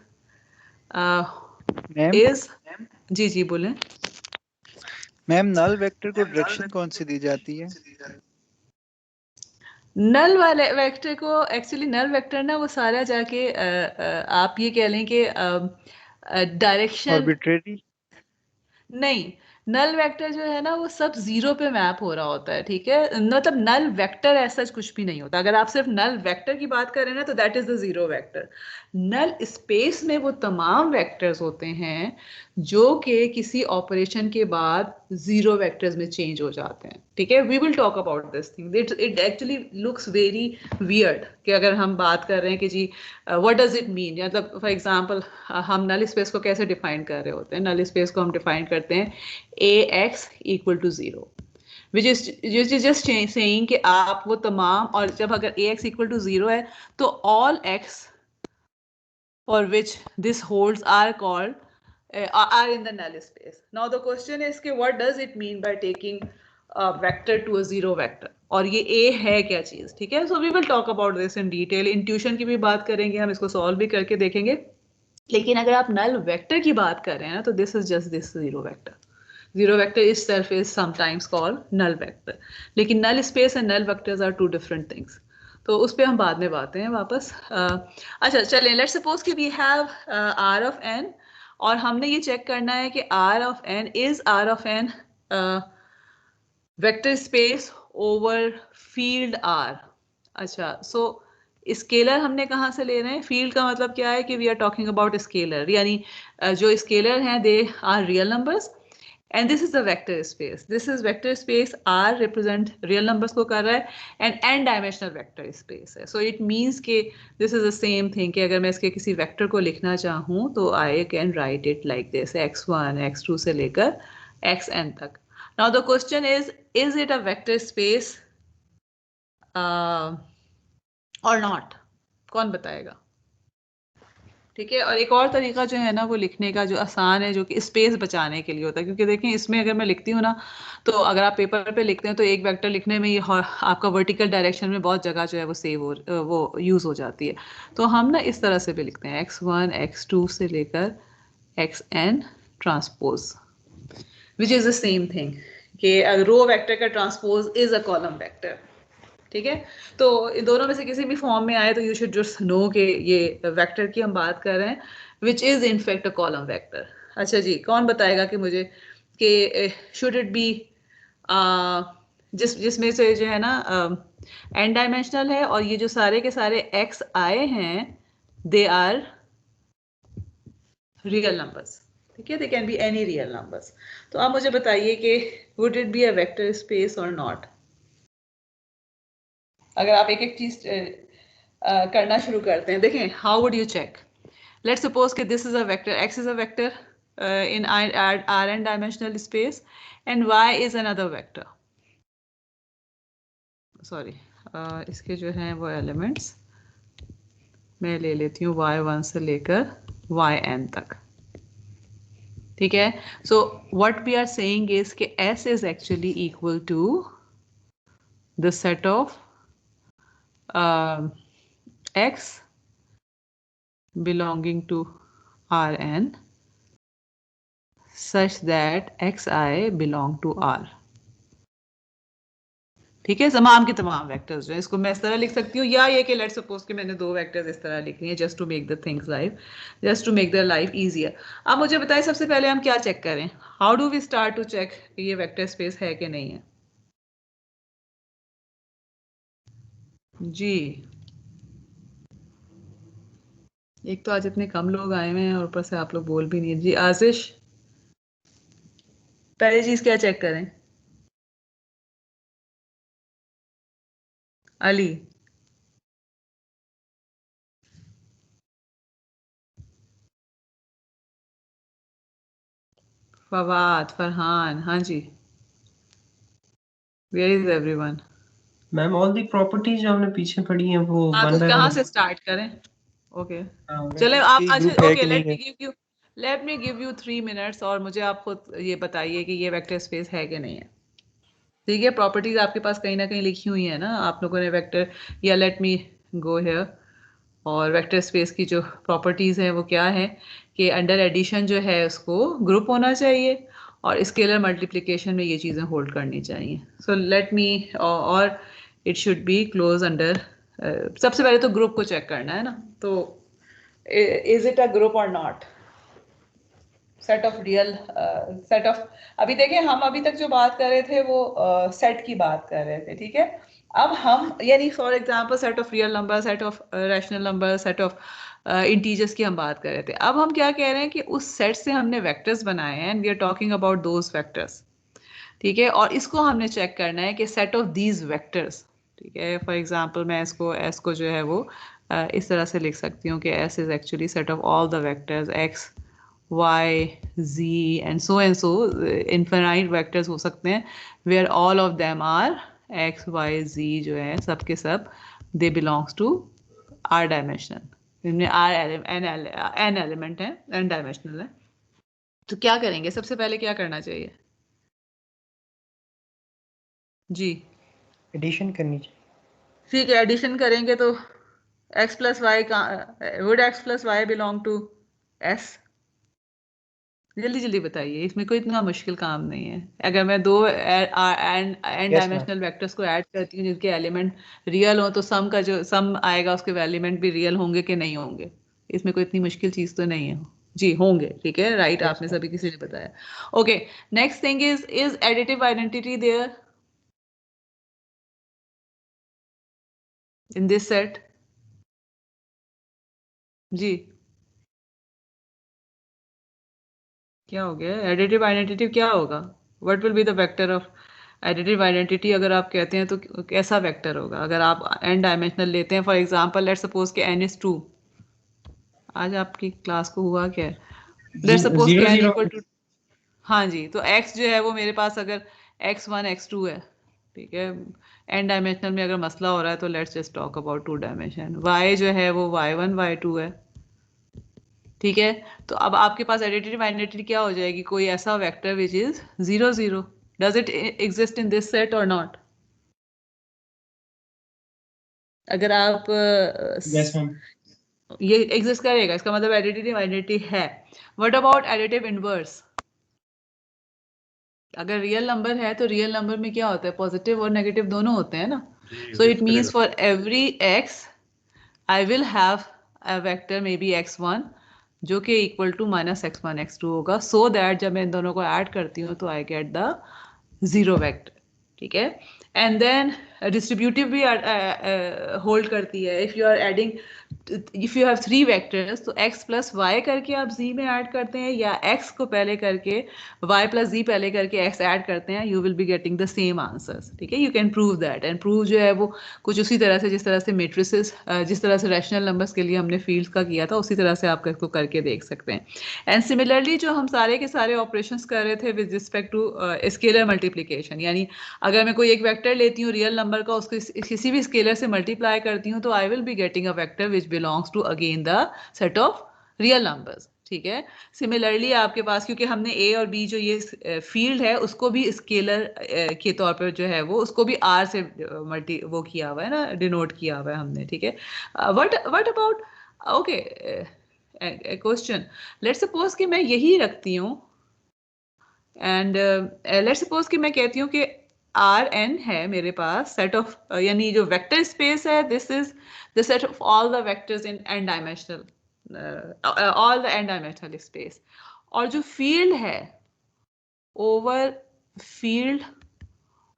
जी जी बोलें मैम। नल वेक्टर को डायरेक्शन कौन सी दी जाती है? नल वाले वेक्टर को एक्चुअली नल वेक्टर ना वो सारा जाके आप ये कह लें कि डायरेक्शन आर्बिट्रेरी नहीं, नल वेक्टर जो है ना वो सब जीरो पे मैप हो रहा होता है, ठीक है। मतलब नल वेक्टर ऐसा कुछ भी नहीं होता। अगर आप सिर्फ नल वेक्टर की बात करें ना तो that is the zero vector. Null space में वो तमाम वेक्टर्स होते हैं जो कि किसी ऑपरेशन के बाद जीरो वेक्टर्स में चेंज हो जाते हैं, ठीक है। We will talk about this thing. It actually looks very weird कि अगर हम बात कर रहे हैं कि जी व्हाट डज इट मीन, मतलब फॉर एग्जांपल हम नल स्पेस को कैसे डिफाइन कर रहे होते हैं। नल स्पेस को हम डिफाइन करते हैं ax equal to 0, which is just saying कि आप वो तमाम, और जब अगर ax equal to 0 है तो all x for which this holds are called are in the null space. Now the question is कि what does it mean by taking a vector to a zero vector, और ये a है क्या चीज, ठीक है। So we will talk about this in detail. Intuition की भी बात करेंगे हम, इसको solve भी करके देखेंगे। लेकिन अगर आप null vector की बात कर रहे हैं ना तो this is just this zero vector. Zero vector itself is sometimes called null vector. लेकिन null space and null vectors are two different things. तो उस पर हम बाद में बात हैं वापस। अच्छा चलें, लेट्स सपोज कि we have r of n, और हमने ये चेक करना है कि r of n is r of n vector space over field r। अच्छा, सो स्केलर हमने कहाँ से ले रहे हैं? फील्ड का मतलब क्या है कि we are talking about scalar, यानी जो स्केलर हैं they are real numbers and this is the vector space. This is vector space R represent real numbers को कर रहा है and n dimensional vector space है. So it means कि this is the same thing कि अगर मैं इसके किसी वेक्टर को लिखना चाहूँ तो I can write it like this, x1, x2 से लेकर xn तक. Now the question is it a vector space or not? कौन बताएगा? ठीक है। और एक और तरीका जो है ना वो लिखने का जो आसान है, जो कि स्पेस बचाने के लिए होता है, क्योंकि देखें इसमें अगर मैं लिखती हूँ ना तो अगर आप पेपर पे लिखते हैं तो एक वेक्टर लिखने में ये आपका वर्टिकल डायरेक्शन में बहुत जगह जो है वो सेव हो वो यूज़ हो जाती है। तो हम ना इस तरह से भी लिखते हैं x1 x2 से लेकर xn transpose, which is the same thing कि रो वेक्टर का transpose is a column vector, ठीक है। तो इन दोनों में से किसी भी फॉर्म में आए तो यू शुड जस्ट नो कि ये वेक्टर की हम बात कर रहे हैं which is in fact a column vector. अच्छा जी, कौन बताएगा कि मुझे कि शुड इट बी जिसमें से जो है ना एन डायमेंशनल है और ये जो सारे के सारे एक्स आए हैं दे आर रियल नंबर्स, ठीक है। They can be any real numbers. तो आप मुझे बताइए कि would it be a vector space और नॉट? अगर आप एक एक चीज करना शुरू करते हैं, देखें how would you check. Let's suppose कि this is a vector, x is a vector in Rn dimensional space and y is another vector. Sorry, इसके जो हैं वो एलिमेंट्स मैं ले लेती हूँ y1 से लेकर yn तक, ठीक है। So what we are saying is कि s is actually equal to the set of x belonging to Rn such that xi belong to R, ठीक है। तमाम के तमाम वेक्टर्स जो है, इसको मैं इस तरह लिख सकती हूँ, या ये कि लेट्स सपोज कि मैंने दो वेक्टर्स इस तरह लिख लिए just to make the things life, just to make the life easier. अब मुझे बताएं सबसे पहले हम क्या चेक करें? How do we start to check ये वेक्टर स्पेस है कि नहीं है? जी, एक तो आज इतने कम लोग आए हुए हैं और ऊपर से आप लोग बोल भी नहीं है। जी आशीष, पहली चीज क्या चेक करें? अली, फवाद, फरहान, हाँ जी, where is everyone? Ma'am all the properties जो हमने पीछे पढ़ी हैं वो हाँ, वन तो बाय कहाँ वन। से स्टार्ट करें? ओके, वेक्टर चले आप। स्पेस अच्छा ग्रुप है ओके, कि नहीं है? Let me give you 3 minutes और मुझे आप खुद ये बताइए कि ये वेक्टर स्पेस है कि नहीं है, ठीक है। प्रॉपर्टीज आपके पास कहीं ना कहीं लिखी हुई है ना आप लोगों ने वेक्टर, या लेट मी गो हियर। और वेक्टर स्पेस की जो प्रॉपर्टीज हैं वो क्या है कि अंडर एडिशन जो है उसको ग्रुप होना चाहिए और स्केलर मल्टीप्लिकेशन में ये चीज़ें होल्ड करनी चाहिए। सो लेट मी, और it should be close under, सबसे पहले तो ग्रुप को चेक करना है ना, तो इज इट अ ग्रुप और not? Set of real set of, अभी देखिए हम अभी तक जो बात कर रहे थे वो सेट की बात कर रहे थे, ठीक है। अब हम यानी for example set of real number, set of rational number, set of integers की हम बात कर रहे थे। अब हम क्या कह रहे हैं कि उस सेट से हमने वेक्टर्स बनाए हैं and we are talking about those vectors, ठीक है। और इसको हमने चेक करना है कि सेट ऑफ दीज वेक्टर्स, ठीक है। फॉर एग्जांपल मैं इसको एस को जो है वो इस तरह से लिख सकती हूँ कि S is actually set of all the vectors x y, z and so infinite vectors हो सकते हैं where all of them are x, y, z जो है सब के सब they belongs to r dimensional, इनमें n element है, n dimensional है। तो क्या करेंगे, सबसे पहले क्या करना चाहिए जी? एडिशन करनी चाहिए। ठीक है, एडिशन करेंगे तो x plus y would x plus y belong to s? जल्दी जल्दी बताइए, इसमें कोई इतना मुश्किल काम नहीं है। अगर मैं दो एन डायमेंशनल वेक्टर्स को ऐड करती हूँ जिनके एलिमेंट रियल हो तो सम का जो सम आएगा उसके एलिमेंट भी रियल होंगे कि नहीं होंगे, इसमें कोई इतनी मुश्किल चीज तो नहीं है जी। होंगे, ठीक है, राइट, आपने सभी किसी ने बताया। Okay, next thing is additive identity there in this set जी? क्या हो गया एडिटिव आइडेंटिटी, क्या होगा? What will be the vector of additive identity? अगर आप कहते हैं तो कैसा वेक्टर होगा? अगर आप n डायमेंशनल लेते हैं, फॉर एग्जांपल लेट्स सपोज कि n is 2। आज आपकी क्लास को हुआ क्या है? लेट्स सपोज कि n इक्वल टू, हाँ जी, तो x जो है वो मेरे पास अगर x1 x2 है, ठीक है, n डायमेंशनल में अगर मसला हो रहा है तो let's just talk about 2 dimension. y जो है वो y1 y2 है, ठीक है। तो अब आपके पास एडिटिव आइडेंटिटी क्या हो जाएगी? कोई ऐसा vector which is 0 0। Does it exist in this set और नॉट? अगर आप ये एग्जिस्ट करेगा, इसका मतलब एडिटिव आइडेंटिटी है। What about additive inverse? अगर रियल नंबर है तो रियल नंबर में क्या होता है? पॉजिटिव और नेगेटिव दोनों होते हैं ना। सो it means for every x I will have a vector may be x1 जो कि equal to minus x1 x2 होगा, सो दैट जब मैं इन दोनों को ऐड करती हूँ तो I get the zero vector, ठीक है। एंड देन डिस्ट्रीब्यूटिव भी होल्ड करती है। If you are adding, if you have 3 vectors तो x प्लस वाई करके आप z में ऐड करते हैं, या x को पहले करके y प्लस z पहले करके x ऐड करते हैं, you will be getting the same answers, ठीक है। You can prove that, and prove जो है वो कुछ उसी तरह से जिस तरह से मेट्रिसेस, जिस तरह से रैशनल नंबर्स के लिए हमने फील्ड्स का किया था उसी तरह से आप इसको करके देख सकते हैं। एंड सिमिलरली जो हम सारे के सारे ऑपरेशंस कर रहे थे with respect to scalar multiplication, यानी अगर मैं कोई एक वेक्टर लेती हूँ रियल नंबर का, उसको किसी भी स्केलर से मल्टीप्लाई करती हूँ तो I will be getting a vector which belongs to again the set of real numbers, ठीक है। सिमिलरली आपके पास, क्योंकि हमने ए और बी जो ये फील्ड है उसको भी स्केलर के तौर पर जो है वो उसको भी आर से मल्टी वो किया हुआ है ना, डिनोट किया हुआ है हमने, ठीक है। What about, okay, question, let's suppose कि मैं यही रखती हूँ एंड लेट्स सपोज कि मैं कहती हूँ कि आर एन है मेरे पास सेट ऑफ, यानी जो वेक्टर स्पेस है this is the set of all the vectors in n dimensional, all the n dimensional space, और जो फील्ड है over field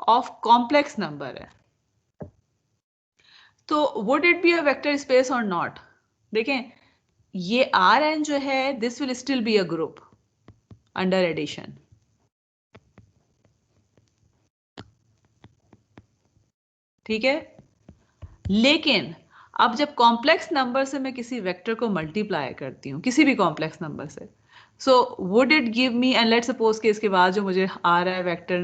of complex number है, तो would it be a vector space और not? देखें, ये R n जो है this will still be a group under addition, ठीक है। लेकिन अब जब कॉम्प्लेक्स नंबर से मैं किसी वेक्टर को मल्टीप्लाई करती हूँ, किसी भी कॉम्प्लेक्स नंबर से, so would it give me, and let's suppose कि इसके बाद जो मुझे आ रहा है वेक्टर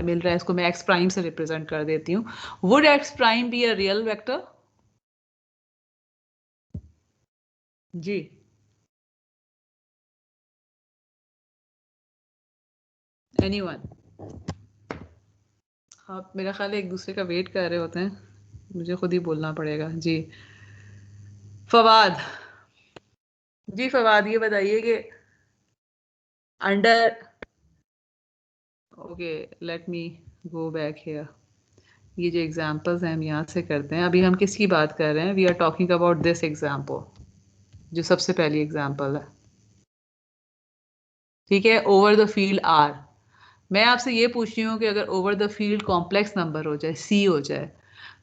मिल रहा है इसको मैं एक्स प्राइम से रिप्रेजेंट कर देती हूँ, would x prime be a real vector? जी, एनीवन? आप मेरा ख्याल है एक दूसरे का वेट कर रहे होते हैं, मुझे खुद ही बोलना पड़ेगा जी। फवाद, जी फवाद ये बताइए कि under, okay let me go back here, ये जो एग्जांपल्स हैं हम यहाँ से करते हैं। अभी हम किसकी बात कर रहे हैं? We are talking about this example, जो सबसे पहली एग्जांपल है। ठीक है, ओवर द फील्ड आर। मैं आपसे ये पूछ रही हूँ कि अगर over the field complex number हो जाए, सी हो जाए,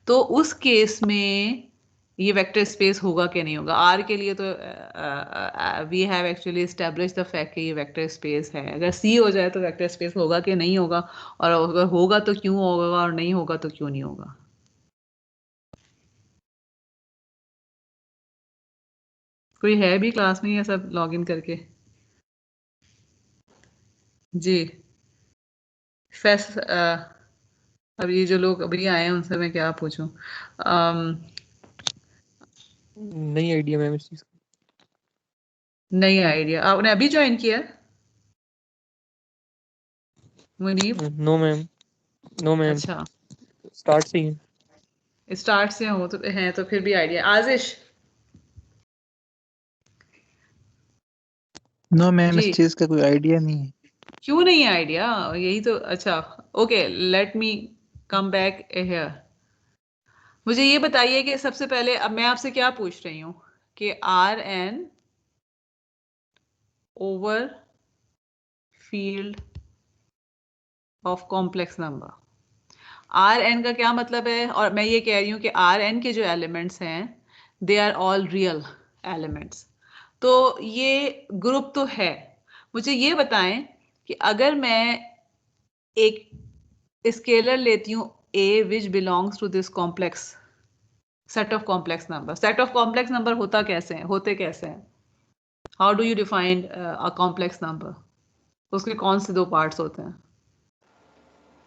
तो उस केस में ये वेक्टर स्पेस होगा कि नहीं होगा? आर के लिए तो we have actually establish the fact कि ये वेक्टर स्पेस है। अगर सी हो जाए तो वेक्टर स्पेस होगा कि नहीं होगा, और अगर होगा तो क्यों होगा, और नहीं होगा तो क्यों नहीं होगा? कोई है भी क्लास में या सब लॉग इन करके? जी फैस अब ये जो लोग अभी आए हैं उनसे मैं क्या पूछूं? नहीं आइडिया मैम इस चीज का। नहीं आइडिया। आपने अभी ज्वाइन किया है Munib? No ma'am, no ma'am, अच्छा, स्टार्ट से ही है। स्टार्ट से हो तो हैं तो फिर भी आइडिया। आजिश नो मैम, जी, इस चीज का कोई आइडिया नहीं है। क्यों नहीं है आइडिया? यही तो। अच्छा, okay, let me come back here. मुझे ये बताइए कि सबसे पहले अब मैं आपसे क्या पूछ रही हूँ कि R n over field of complex number. R n का क्या मतलब है? और मैं ये कह रही हूँ कि आर एन के जो एलिमेंट्स हैं they are all real elements. तो ये ग्रुप तो है। मुझे ये बताएं कि अगर मैं एक स्केलर लेती हूँ a which belongs to this complex set of complex number, set of complex number होता कैसे है, होते कैसे हैं? how do you define a complex number? उसके कौन से दो पार्ट्स होते हैं?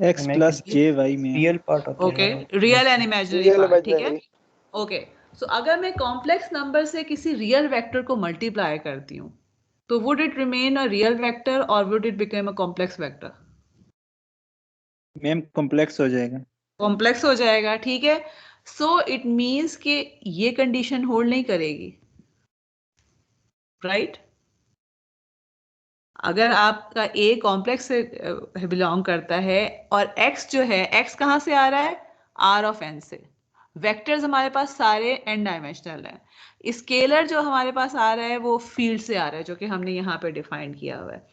एक्स प्लस जे वाई में। रियल पार्ट होते ओके, हैं real and imaginary real part, ठीक है। इमेजिनरी। ओके, सो अगर मैं कॉम्प्लेक्स नंबर से किसी रियल वेक्टर को मल्टीप्लाई करती हूँ तो would it remain a real vector और would it become a complex vector? Ma'am complex हो जाएगा। कॉम्प्लेक्स हो जाएगा, ठीक है। सो इट मीन्स कि ये कंडीशन होल्ड नहीं करेगी, राइट? अगर आपका ए कॉम्प्लेक्स से बिलोंग करता है और एक्स जो है, एक्स कहाँ से आ रहा है? आर ऑफ एन से। वेक्टर्स हमारे पास सारे एन डायमेंशनल हैं। स्केलर जो हमारे पास आ रहा है वो फील्ड से आ रहा है, जो कि हमने यहाँ पे डिफाइन किया हुआ है।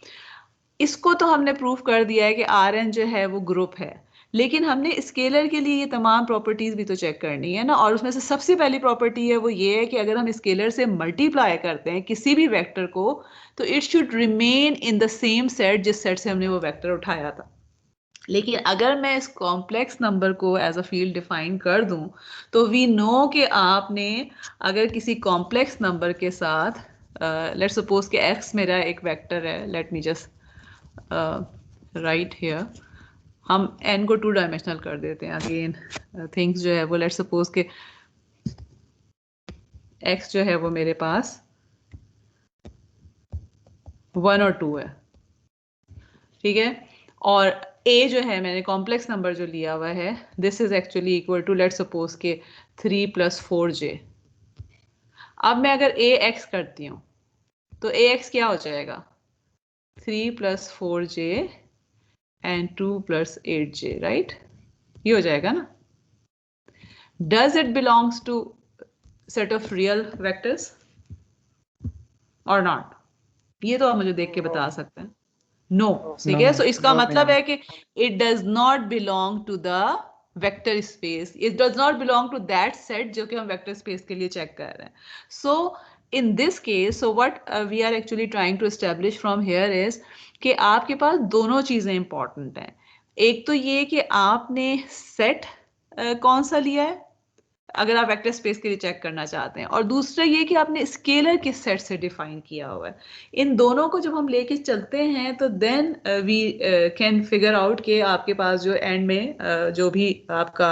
इसको तो हमने प्रूफ कर दिया है कि आर एन जो है वो ग्रुप है, लेकिन हमने स्केलर के लिए ये तमाम प्रॉपर्टीज भी तो चेक करनी है ना। और उसमें से सबसे पहली प्रॉपर्टी है वो ये है कि अगर हम स्केलर से मल्टीप्लाई करते हैं किसी भी वेक्टर को तो it should remain in the same set जिस सेट से हमने वो वेक्टर उठाया था। लेकिन अगर मैं इस कॉम्प्लेक्स नंबर को एज अ फील्ड डिफाइन कर दूं तो वी नो कि आपने अगर किसी कॉम्प्लेक्स नंबर के साथ लेट सपोज कि x मेरा एक वेक्टर है, late me just right here, हम n को 2 डायमेंशनल कर देते हैं। अगेन थिंग्स जो है वो लेट सपोज के x जो है वो मेरे पास 1 और 2 है, ठीक है। और a जो है मैंने कॉम्प्लेक्स नंबर जो लिया हुआ है, this is actually equal to let suppose के 3 + 4j। अब मैं अगर ax करती हूँ तो ax क्या हो जाएगा? 3 + 4j एंड 2 + 8j, राइट? ये हो जाएगा ना। Does it belongs to set of real vectors or not? ये तो आप मुझे देख के बता सकते हैं। नो, ठीक है। सो इसका मतलब है कि it does not belong to the vector space. It does not belong to that set जो कि हम vector space के लिए चेक कर रहे हैं। So in this case, so what we are actually trying to establish from here is कि आपके पास दोनों चीजें इंपॉर्टेंट हैं। एक तो ये कि आपने सेट कौन सा लिया है अगर आप वेक्टर स्पेस के लिए चेक करना चाहते हैं, और दूसरा ये कि आपने स्केलर किस सेट से डिफाइन किया हुआ है। इन दोनों को जब हम लेके चलते हैं तो then we can figure out कि आपके पास जो एंड में जो भी आपका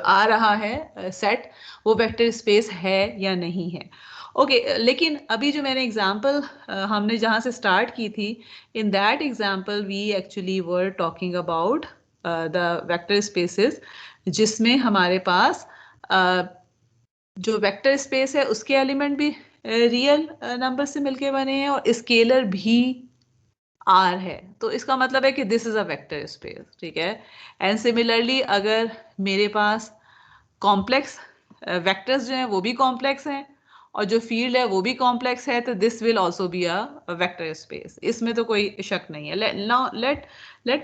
आ रहा है सेट वो वेक्टर स्पेस है या नहीं है। ओके, लेकिन अभी जो मैंने एग्जांपल हमने जहां से स्टार्ट की थी, in that example we actually were talking about the vector spaces जिसमें हमारे पास जो वेक्टर स्पेस है उसके एलिमेंट भी रियल नंबर से मिलके बने हैं और स्केलर भी आर है। तो इसका मतलब है कि this is a vector space, ठीक है। एंड सिमिलरली अगर मेरे पास कॉम्प्लेक्स वेक्टर्स जो हैं वो भी कॉम्प्लेक्स हैं और जो फील्ड है वो भी कॉम्प्लेक्स है, तो this will also be a vector space. इसमें तो कोई शक नहीं है। Now let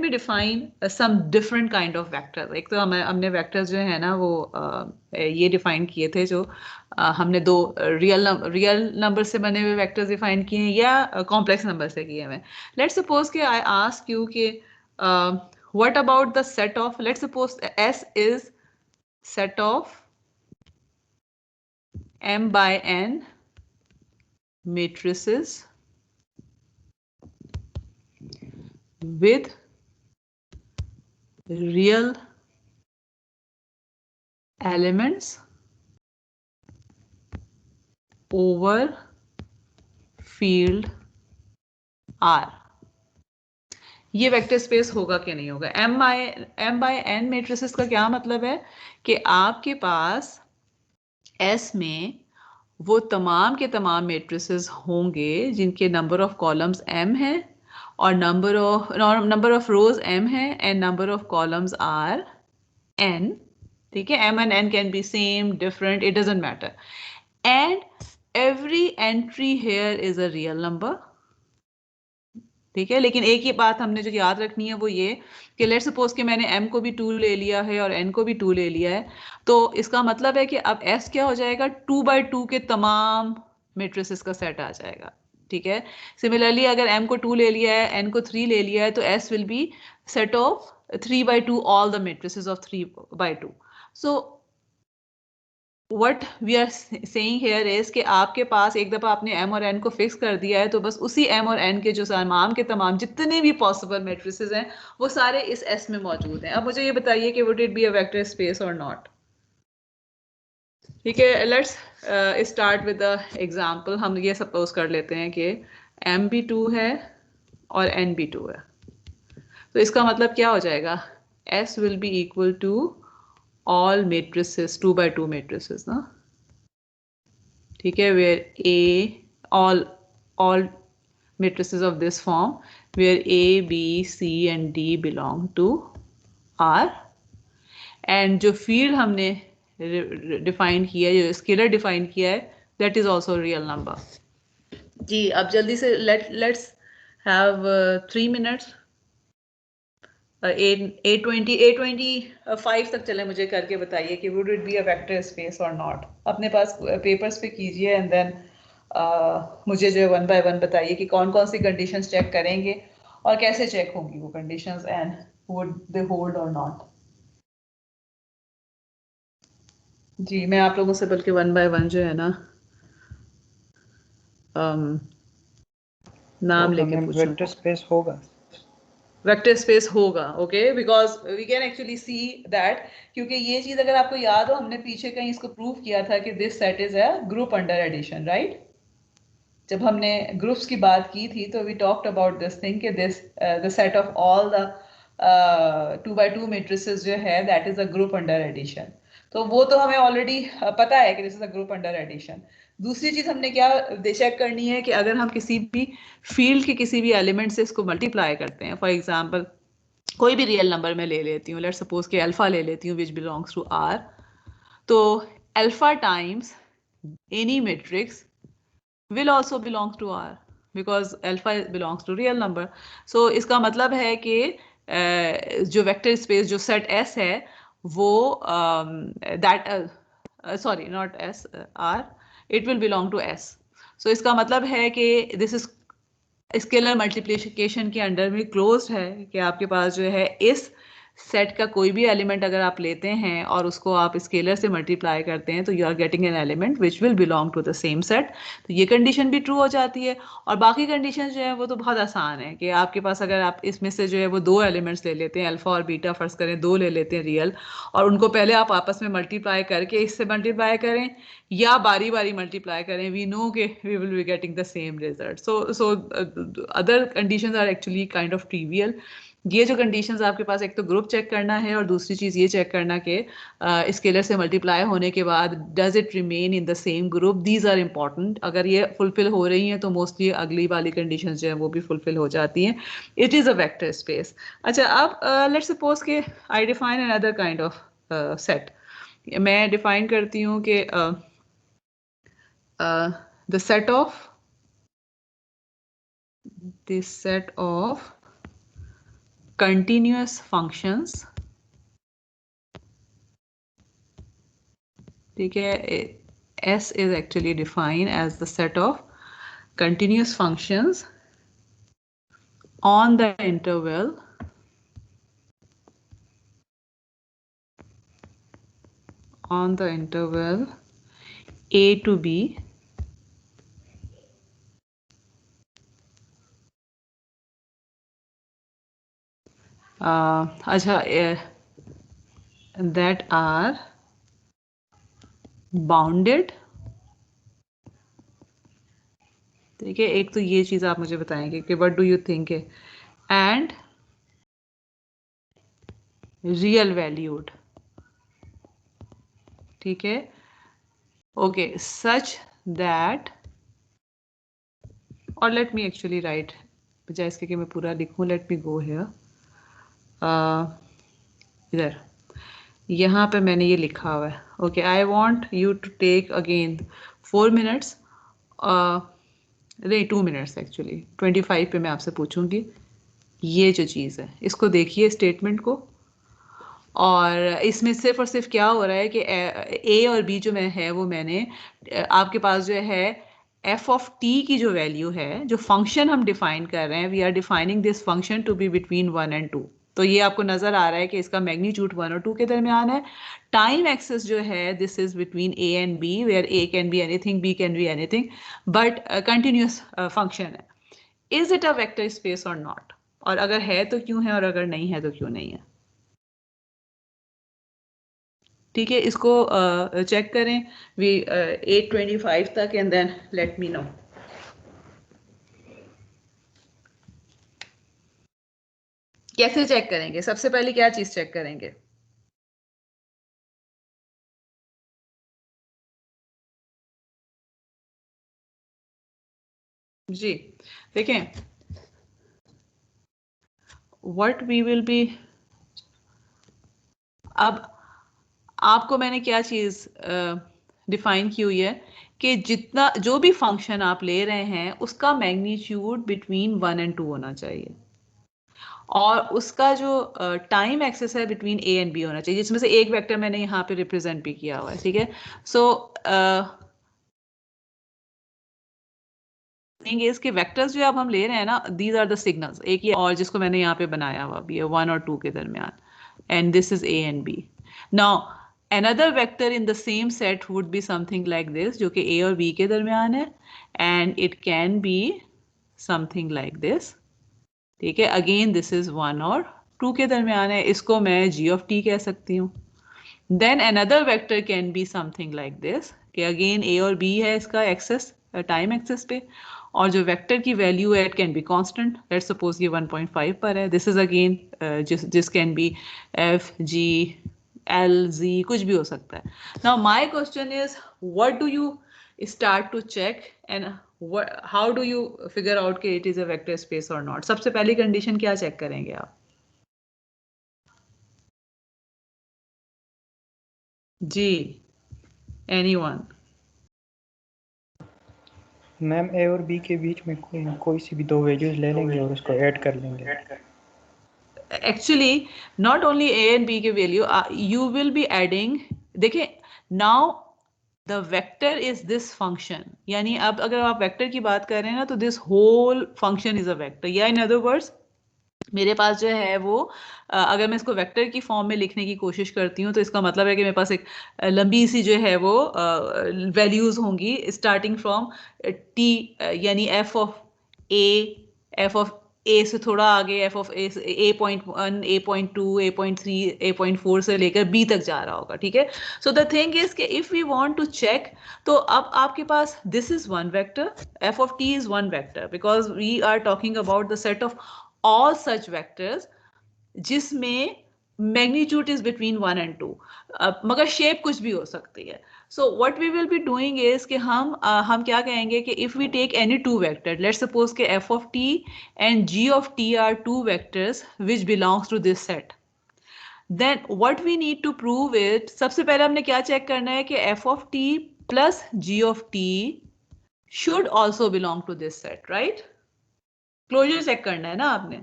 me define some different kind of vector. एक तो हमने वेक्टर्स जो है ना वो ये डिफाइन किए थे, जो हमने दो रियल नंबर से बने हुए वेक्टर्स डिफाइन किए हैं या कॉम्प्लेक्स नंबर से किए हुए। लेट्स सपोज कि आई आस्क यू कि what about the set of, let's suppose S is set of M by N matrices with real elements over field R। ये वेक्टर स्पेस होगा कि नहीं होगा? M by N matrices का क्या मतलब है कि आपके पास S में वो तमाम के तमाम मेट्रिसेस होंगे जिनके नंबर ऑफ कॉलम्स m है और नंबर ऑफ रोज m है and number of columns are n। ठीक है, m and n can be same, different, it doesn't matter, and every entry here is a real number. ठीक है, लेकिन एक ही बात हमने जो याद रखनी है वो ये कि लेट्स सपोज कि मैंने m को भी 2 ले लिया है और n को भी 2 ले लिया है, तो इसका मतलब है कि अब s क्या हो जाएगा? 2 by 2 के तमाम मेट्रिसेस का सेट आ जाएगा। ठीक है, सिमिलरली अगर m को 2 ले लिया है, n को 3 ले लिया है, तो s will be set of 3 by 2 all the matrices of 3 by 2। So what we are saying here is कि आपके पास एक दफ़ा आपने m और n को फिक्स कर दिया है, तो बस उसी m और n के जो तमाम के तमाम जितने भी पॉसिबल मेट्रिसेस हैं वो सारे इस S में मौजूद हैं। अब मुझे ये बताइए कि would it be a vector space or not? ठीक है, let's start with the example. हम ये सपोज कर लेते हैं कि m भी 2 है और n भी 2 है, तो इसका मतलब क्या हो जाएगा? S will be equal to all matrices 2 by 2 matrices ना। ठीक है, where all matrices of this form where A, B, C and D belong to R, and जो field हमने डिफाइन किया है, जो स्केलर डिफाइन किया है, that is also real number। जी अब जल्दी से let's have 3 minutes। 8:25 तक चले, मुझे करके बताइए कि would it be a vector space or not। अपने पास पेपर्स पे कीजिए एंड देन मुझे जो 1 by 1 बताइए कि कौन कौन सी कंडीशंस चेक करेंगे और कैसे चेक होंगी वो conditions and would they hold or not। जी मैं आप लोगों से बल्कि 1 by 1 जो है ना नाम लेके पूछूं। वेक्टर स्पेस होगा। वेक्टर स्पेस होगा, okay, because we can actually see that, क्योंकि ये चीज अगर आपको याद हो हमने पीछे कहीं इसको प्रूव किया था कि this set is a group under addition, right? जब हमने ग्रुप्स की बात की थी तो we talked about this thing कि this the set of all the 2 by 2 matrices जो है that is a group under addition. तो वो तो हमें ऑलरेडी पता है कि this is a group under addition. दूसरी चीज हमने क्या चेक करनी है कि अगर हम किसी भी फील्ड के किसी भी एलिमेंट से इसको मल्टीप्लाई करते हैं, फॉर एग्जांपल कोई भी रियल नंबर मैं ले लेती हूँ, लेट्स सपोज कि अल्फा ले लेती हूँ विच बिलोंग्स टू आर, तो alpha times any matrix will also belongs to R because alpha belongs to real number। so इसका मतलब है कि जो वेक्टर स्पेस जो सेट S है वो that sorry not S R, it will belong to S। so इसका मतलब है कि this is स्केलर मल्टीप्लिकेशन के अंडर में क्लोज्ड है कि आपके पास जो है इस सेट का कोई भी एलिमेंट अगर आप लेते हैं और उसको आप स्केलर से मल्टीप्लाई करते हैं तो you are getting an element which will belong to the same set. तो ये कंडीशन भी ट्रू हो जाती है। और बाकी कंडीशन जो है वो तो बहुत आसान है कि आपके पास अगर आप इसमें से जो है वो 2 एलिमेंट्स ले लेते हैं, अल्फा और बीटा फर्ज करें 2 ले लेते हैं रियल, और उनको पहले आप आपस में मल्टीप्लाई करके इससे मल्टीप्लाई करें या बारी बारी मल्टीप्लाई करें, वी नो के we will be getting the same result. So other conditions are actually kind of trivial. ये जो कंडीशंस आपके पास, एक तो ग्रुप चेक करना है और दूसरी चीज़ ये चेक करना कि स्केलर से मल्टीप्लाई होने के बाद does it remain in the same group, these are important. अगर ये फुलफिल हो रही हैं तो मोस्टली अगली वाली कंडीशंस जो है वो भी फुलफिल हो जाती हैं। It is a vector space. अच्छा अब लेट्स सपोज के I define another kind of set. मैं डिफाइन करती हूँ कि the set of continuous functions, ठीक है, S is actually defined as the set of continuous functions on the interval A to B अच्छा that are bounded, ठीक है, एक तो ये चीज आप मुझे बताएंगे कि व्हाट डू यू थिंक है, एंड रियल वैल्यूड, ठीक है, ओके, सच दैट, और लेट मी एक्चुअली राइट, बजाय इसके कि मैं पूरा लिखूं, लेट मी गो हियर, इधर यहाँ पे मैंने ये लिखा हुआ है, okay, I want you to take again 4 minutes, नहीं 2 मिनट्स एक्चुअली, 25 पे मैं आपसे पूछूंगी ये जो चीज़ है, इसको देखिए स्टेटमेंट को, और इसमें सिर्फ और सिर्फ क्या हो रहा है कि ए और बी जो मैं है वो मैंने आपके पास जो है एफ ऑफ टी की जो वैल्यू है, जो फंक्शन हम डिफाइन कर रहे हैं, we are defining this function to be between 1 and 2, तो ये आपको नजर आ रहा है कि इसका मैग्नीट्यूड 1 और 2 के दरमियान है। टाइम एक्सेस जो है this is between A and B, where A can be anything, B can be anything, but continuous function है। Is it a vector space और नॉट, और अगर है तो क्यों है, और अगर नहीं है तो क्यों नहीं है, ठीक है, इसको चेक करें, वी 8:25 तक, and then let me know. कैसे चेक करेंगे, सबसे पहले क्या चीज चेक करेंगे, जी देखें, व्हाट वी विल बी, अब आपको मैंने क्या चीज डिफाइन की हुई है कि जितना जो भी फंक्शन आप ले रहे हैं उसका मैग्नीट्यूड बिटवीन 1 and 2 होना चाहिए, और उसका जो टाइम एक्सेस है बिटवीन ए एंड बी होना चाहिए, जिसमें से एक वेक्टर मैंने यहाँ पे रिप्रेजेंट भी किया हुआ है, ठीक है। सो इसके वेक्टर्स जो अब हम ले रहे हैं ना, दीज आर द सिग्नल्स, एक ही और जिसको मैंने यहाँ पे बनाया हुआ भी है 1 और 2 के दरमियान, and this is a and b. Now another vector in the same set would be something like this, जो कि a और b के दरमियान है, and it can be something like this, ठीक है, अगेन दिस इज 1 और 2 के दरमियान है, इसको मैं g of t कह सकती हूँ। Then another vector can be something like this, कि अगेन a और b है इसका एक्सेस, टाइम एक्सेस पे, और जो वेक्टर की वैल्यू है it can be constant, let's suppose ये 1.5 पर है, this is again this can be F G L G, कुछ भी हो सकता है। Now my question is what do you start to check, and how do you figure out कि it is a vector space और not. सबसे पहली condition क्या चेक करेंगे आप, जी एनीवन? मैम ए और बी के बीच में कोई सी भी दो वैल्यूज ले लेंगे और उसको ऐड कर लेंगे। Actually not only A and B के value, you will be adding, देखिए now the vector is this function, यानी अब अगर आप वेक्टर की बात कर रहे हैं ना तो this whole function is a vector, या इन अदर वर्ड्स मेरे पास जो है वो अगर मैं इसको वेक्टर की फॉर्म में लिखने की कोशिश करती हूँ तो इसका मतलब है कि मेरे पास एक लंबी सी जो है वो वैल्यूज होंगी स्टार्टिंग फ्रॉम टी, यानी एफ ऑफ ए से थोड़ा आगे, F of A.1, A.2, A.3, A.4 से लेकर बी तक जा रहा होगा, ठीक है। सो द थिंग इज कि if we want to check, तो अब आपके पास this is one vector, F of T is one vector, because we are talking about the set of all such vectors जिसमें मैग्नीट्यूड इज बिटवीन 1 and 2, मगर shape कुछ भी हो सकती है। So what we will be doing is कि हम क्या कहेंगे कि if we take any two vector, let's suppose के F of T and G of T are two vectors which belongs to this set, then what we need to prove it, सबसे पहले हमने क्या चेक करना है कि F of T plus G of T should also belong to this set, right? Closure check करना है ना आपने.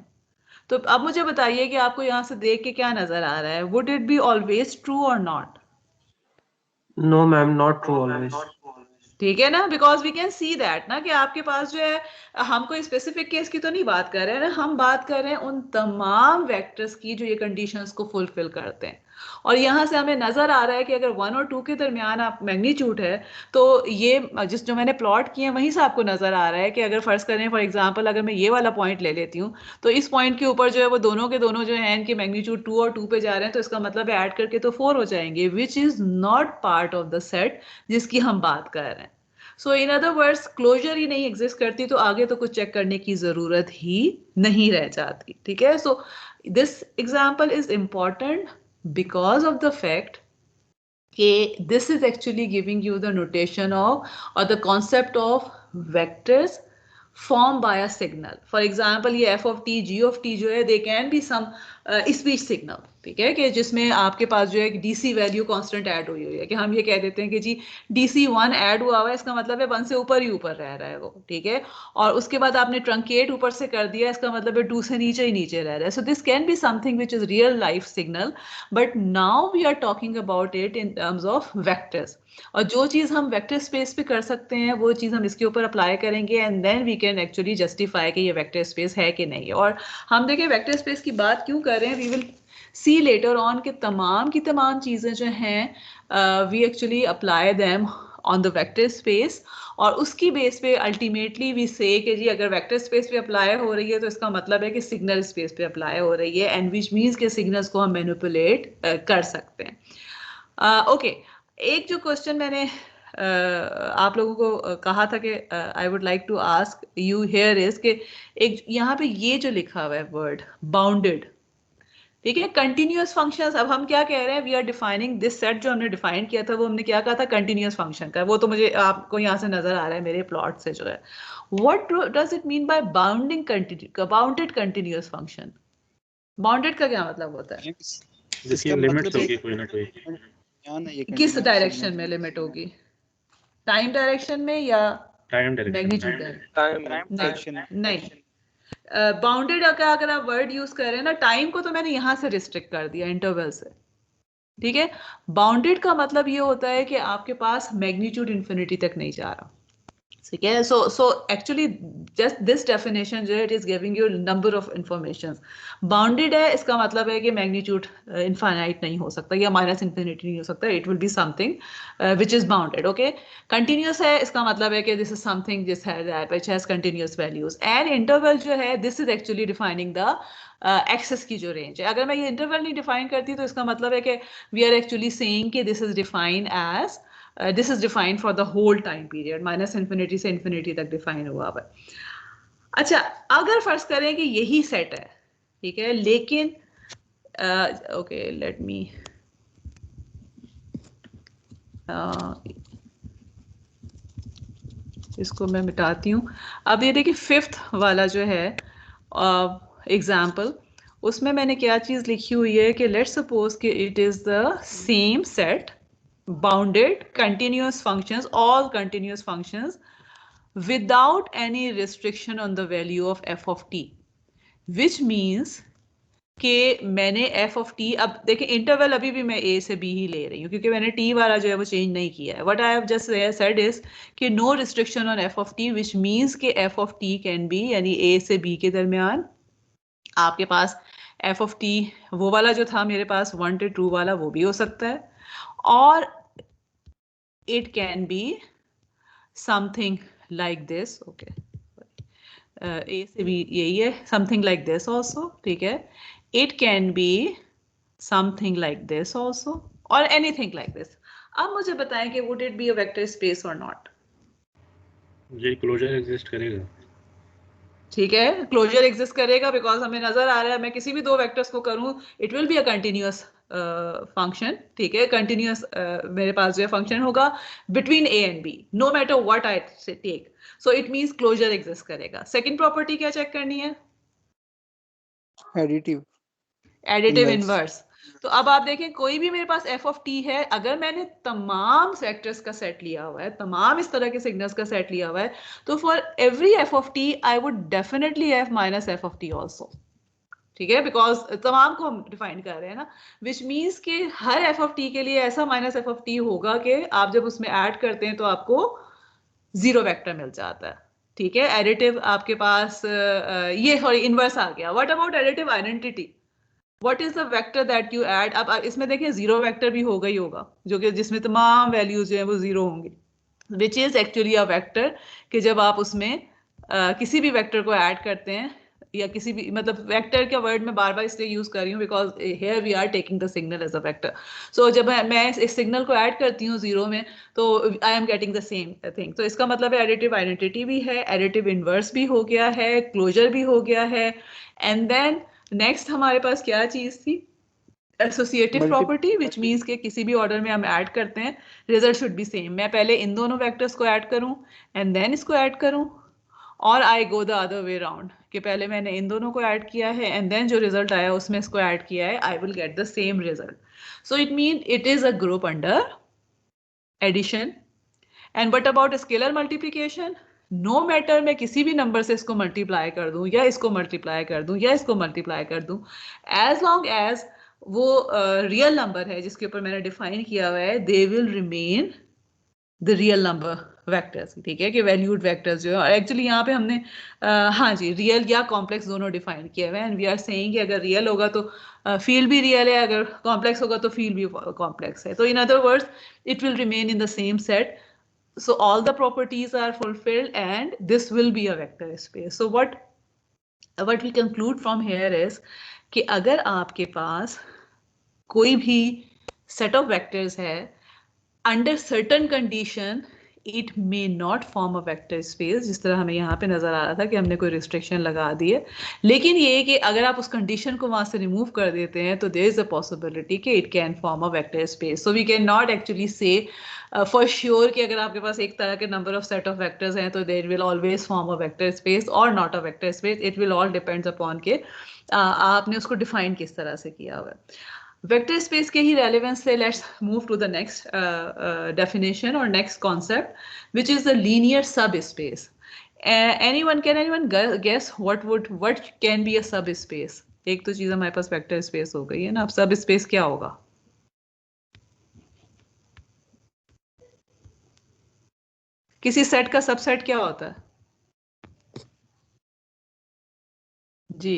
तो अब मुझे बताइए कि आपको यहाँ से देख के क्या नजर आ रहा है. Would it be always true or not? No ma'am, not true always. ठीक है ना, because we can see that ना कि आपके पास जो है, हम कोई स्पेसिफिक केस की तो नहीं बात कर रहे हैं ना, हम बात कर रहे हैं उन तमाम वेक्टर्स की जो ये कंडीशंस को फुलफिल करते हैं. और यहाँ से हमें नजर आ रहा है कि अगर 1 और 2 के दरमियान आप मैग्नीट्यूड है, तो ये जिस जो मैंने प्लॉट किए हैं वहीं से आपको नजर आ रहा है कि अगर फर्ज करें फॉर एग्जांपल अगर मैं ये वाला पॉइंट ले लेती हूँ, तो इस पॉइंट के ऊपर जो है वो दोनों के दोनों जो है इनके मैग्नीट्यूड 2 और 2 पे जा रहे हैं, तो इसका मतलब है ऐड करके तो 4 हो जाएंगे, which is not part of the set जिसकी हम बात कर रहे हैं. सो इन अदर वर्ड्स क्लोजर ही नहीं एग्जिस्ट करती तो आगे तो कुछ चेक करने की जरूरत ही नहीं रह जाती. ठीक है, so this example is important because of the fact that this is actually giving you the notation of or the concept of vectors formed by a signal. For example, ये f of t, g of t जो है, they can be some speech signal. ठीक है, कि जिसमें आपके पास जो है डीसी वैल्यू कांस्टेंट ऐड हुई हुई है, कि हम ये कह देते हैं कि जी डीसी 1 ऐड हुआ हुआ है, इसका मतलब है 1 से ऊपर ही ऊपर रह रहा है वो. ठीक है, और उसके बाद आपने ट्रंकेट ऊपर से कर दिया, इसका मतलब है 2 से नीचे ही नीचे रह रहा है. So this can be something which is real life signal, but now we are talking about it in terms of vectors. और जो चीज हम वेक्टर स्पेस पे कर सकते हैं वो चीज हम इसके ऊपर अप्लाई करेंगे and then we can actually justify कि ये वेक्टर स्पेस है कि नहीं. और हम देखें वेक्टर स्पेस की बात क्यों कर रहे हैं, we will see later on कि तमाम की तमाम चीजें जो हैं we actually apply them on the vector space, और उसकी बेस पे अल्टीमेटली वी से कि जी अगर वेक्टर स्पेस पे अप्लाई हो रही है तो इसका मतलब है कि सिग्नल स्पेस पे अप्लाई हो रही है, एंड विच मीन्स के सिग्नल्स को हम मैनिपुलेट कर सकते हैं. ओके, एक जो क्वेश्चन मैंने आप लोगों को कहा था कि I would like to ask you here is कि एक यहाँ पे ये जो लिखा हुआ है वर्ड बाउंडेड, ठीक है, कंटिन्यूअस फंक्शंस. अब हम क्या कह रहे हैं, we are defining this set. जो हमने डिफाइन किया था वो हमने क्या कहा था, कंटिन्यूअस फंक्शन का. वो तो मुझे आपको यहाँ से नजर आ रहा है मेरे प्लॉट से जो है. What does it mean bye bounded continuous function? Bounded का क्या मतलब होता है? जिसकी लिमिट्स होगी कोई ना कोई. किस डायरेक्शन में लिमिट होगी, टाइम डायरेक्शन में या time direction? Magnitude time direction? नहीं, बाउंडेड का अगर आप वर्ड यूज कर रहे हैं ना, टाइम को तो मैंने यहां से रिस्ट्रिक्ट कर दिया इंटरवल से. ठीक है, बाउंडेड का मतलब ये होता है कि आपके पास मैग्नीट्यूड इंफिनिटी तक नहीं जा रहा. ठीक है, so actually just this definition जो है it is giving you number of information. Bounded है इसका मतलब है कि मैग्नीट्यूड इनफाइनाइट नहीं हो सकता या माइनस इंफिनिटी नहीं हो सकता, it will be something which is bounded. Okay, continuous है इसका मतलब है कि दिस इज समथिंग जिस which has continuous values. And interval जो है this is actually defining the axes की जो रेंज है. अगर मैं ये इंटरवल नहीं डिफाइन करती तो इसका मतलब है कि वी आर एक्चुअली सेइंग कि this is defined as this is defined for the whole time period, minus infinity से इन्फिनिटी तक डिफाइन हुआ हुआ है. अच्छा, अगर फर्ज करें कि यही सेट है, ठीक है, लेकिन ओके लेट मी इसको मैं मिटाती हूँ. अब ये देखिए फिफ्थ वाला जो है एग्जाम्पल, उसमें मैंने क्या चीज लिखी हुई है कि लेट्स सपोज कि it is the same set bounded continuous functions, all continuous functions without any restriction on the value of f of t, which means कि मैंने f of t, अब देखिए इंटरवल अभी भी मैं a से b ही ले रही हूँ क्योंकि मैंने t वाला जो है वो चेंज नहीं किया है. what I have just said is कि no restriction on f of t, which means कि f of t can be, यानी a से b के दरमियान आपके पास f of t वो वाला जो था मेरे पास 1 to 2 वाला वो भी हो सकता है, और it can be something like this. okay, a से b यही है, something like this also. ठीक है, it can be something like this also or anything like this. अब मुझे बताएं कि would it be a vector space or not? ये क्लोजर एग्जिस्ट करेगा. ठीक है, क्लोजर एग्जिस्ट करेगा बिकॉज हमें नजर आ रहा है मैं किसी भी दो वेक्टर्स को करूं it will be a continuous function. ठीक है, कंटिन्यूअस मेरे पास जो है फंक्शन होगा between a and b no matter what I take. So it means closure exist करेगा. सेकंड प्रॉपर्टी क्या चेक करनी है? Additive additive inverse. तो अब आप देखें कोई भी मेरे पास f ऑफ t है, अगर मैंने तमाम वेक्टर्स का सेट लिया हुआ है, तमाम इस तरह के सिग्नल्स का सेट लिया हुआ है, तो for every f of t I would definitely f minus f of t also, ठीक है, बिकॉज तमाम को हम डिफाइन कर रहे हैं ना, विच मीन्स कि हर f ऑफ t के लिए ऐसा माइनस f ऑफ t होगा कि आप जब उसमें ऐड करते हैं तो आपको जीरो वेक्टर मिल जाता है, ठीक है। एडिटिव आपके पास ये सॉरी इनवर्स आ गया। What about additive identity, what is the vector that you add. अब इसमें देखें जीरो वेक्टर भी होगा ही होगा, जो कि जिसमें तमाम वैल्यूज जो है वो जीरो होंगी, which is actually a vector, कि जब आप उसमें किसी भी वेक्टर को ऐड करते हैं, या किसी भी मतलब वेक्टर का वर्ड मैं बार बार इसलिए यूज कर रही हूँ because here we are taking the signal as a vector. So जब मैं इस सिग्नल को ऐड करती हूँ जीरो में, तो आई am getting the same thing. तो इसका मतलब है एडिटिव आइडेंटिटी भी है, एडिटिव इनवर्स भी हो गया है, क्लोजर भी हो गया है, एंड देन नेक्स्ट हमारे पास क्या चीज थी, एसोसिएटिव प्रॉपर्टी, विच मीन्स के किसी भी ऑर्डर में हम ऐड करते हैं रिजल्ट शुड बी सेम। मैं पहले इन दोनों वेक्टर्स को ऐड करूं एंड देन इसको ऐड करूं, और I go the other way round, कि पहले मैंने इन दोनों को ऐड किया है एंड देन जो रिजल्ट आया उसमें इसको ऐड किया है, I will get the same result. So it mean it is a group under addition. And what about scalar multiplication, no matter मैं किसी भी नंबर से इसको मल्टीप्लाई कर दूं या इसको मल्टीप्लाई कर दूं या इसको मल्टीप्लाई कर दूं, एज लॉन्ग एज वो रियल नंबर है जिसके ऊपर मैंने डिफाइन किया हुआ है, they will remain the real number vectors, ठीक है, कि वैल्यूड वेक्टर्स जो है। एक्चुअली यहाँ पे हमने हाँ जी रियल या कॉम्प्लेक्स दोनों डिफाइन किए हुए हैं, एंड वी आर सेइंग कि अगर रियल होगा तो फील्ड भी रियल है, अगर कॉम्प्लेक्स होगा तो फील्ड भी कॉम्प्लेक्स है। तो in other words it will remain in the same set, so all the properties are fulfilled and this will be a vector space. So what we conclude from here is कि अगर आपके पास कोई भी set of vectors है, under certain condition it may not form a vector space, जिस तरह हमें यहाँ पे नजर आ रहा था कि हमने कोई restriction लगा दी है, लेकिन ये कि अगर आप उस condition को वहां से remove कर देते हैं तो there is a possibility कि it can form a vector space. So we cannot actually say for sure कि अगर आपके पास एक तरह के number of set of vectors हैं तो there will always form a vector space or not a vector space. It will all depends upon कि आपने उसको define किस तरह से किया हुआ है। वेक्टर स्पेस के ही रेलेवेंस से let's move to the next definition और next concept, which is the linear सब space. Anyone guess what can be a सब स्पेस। एक तो चीज हमारे पास वेक्टर स्पेस हो गई है ना, अब सब स्पेस क्या होगा? किसी सेट का सबसेट क्या होता है जी?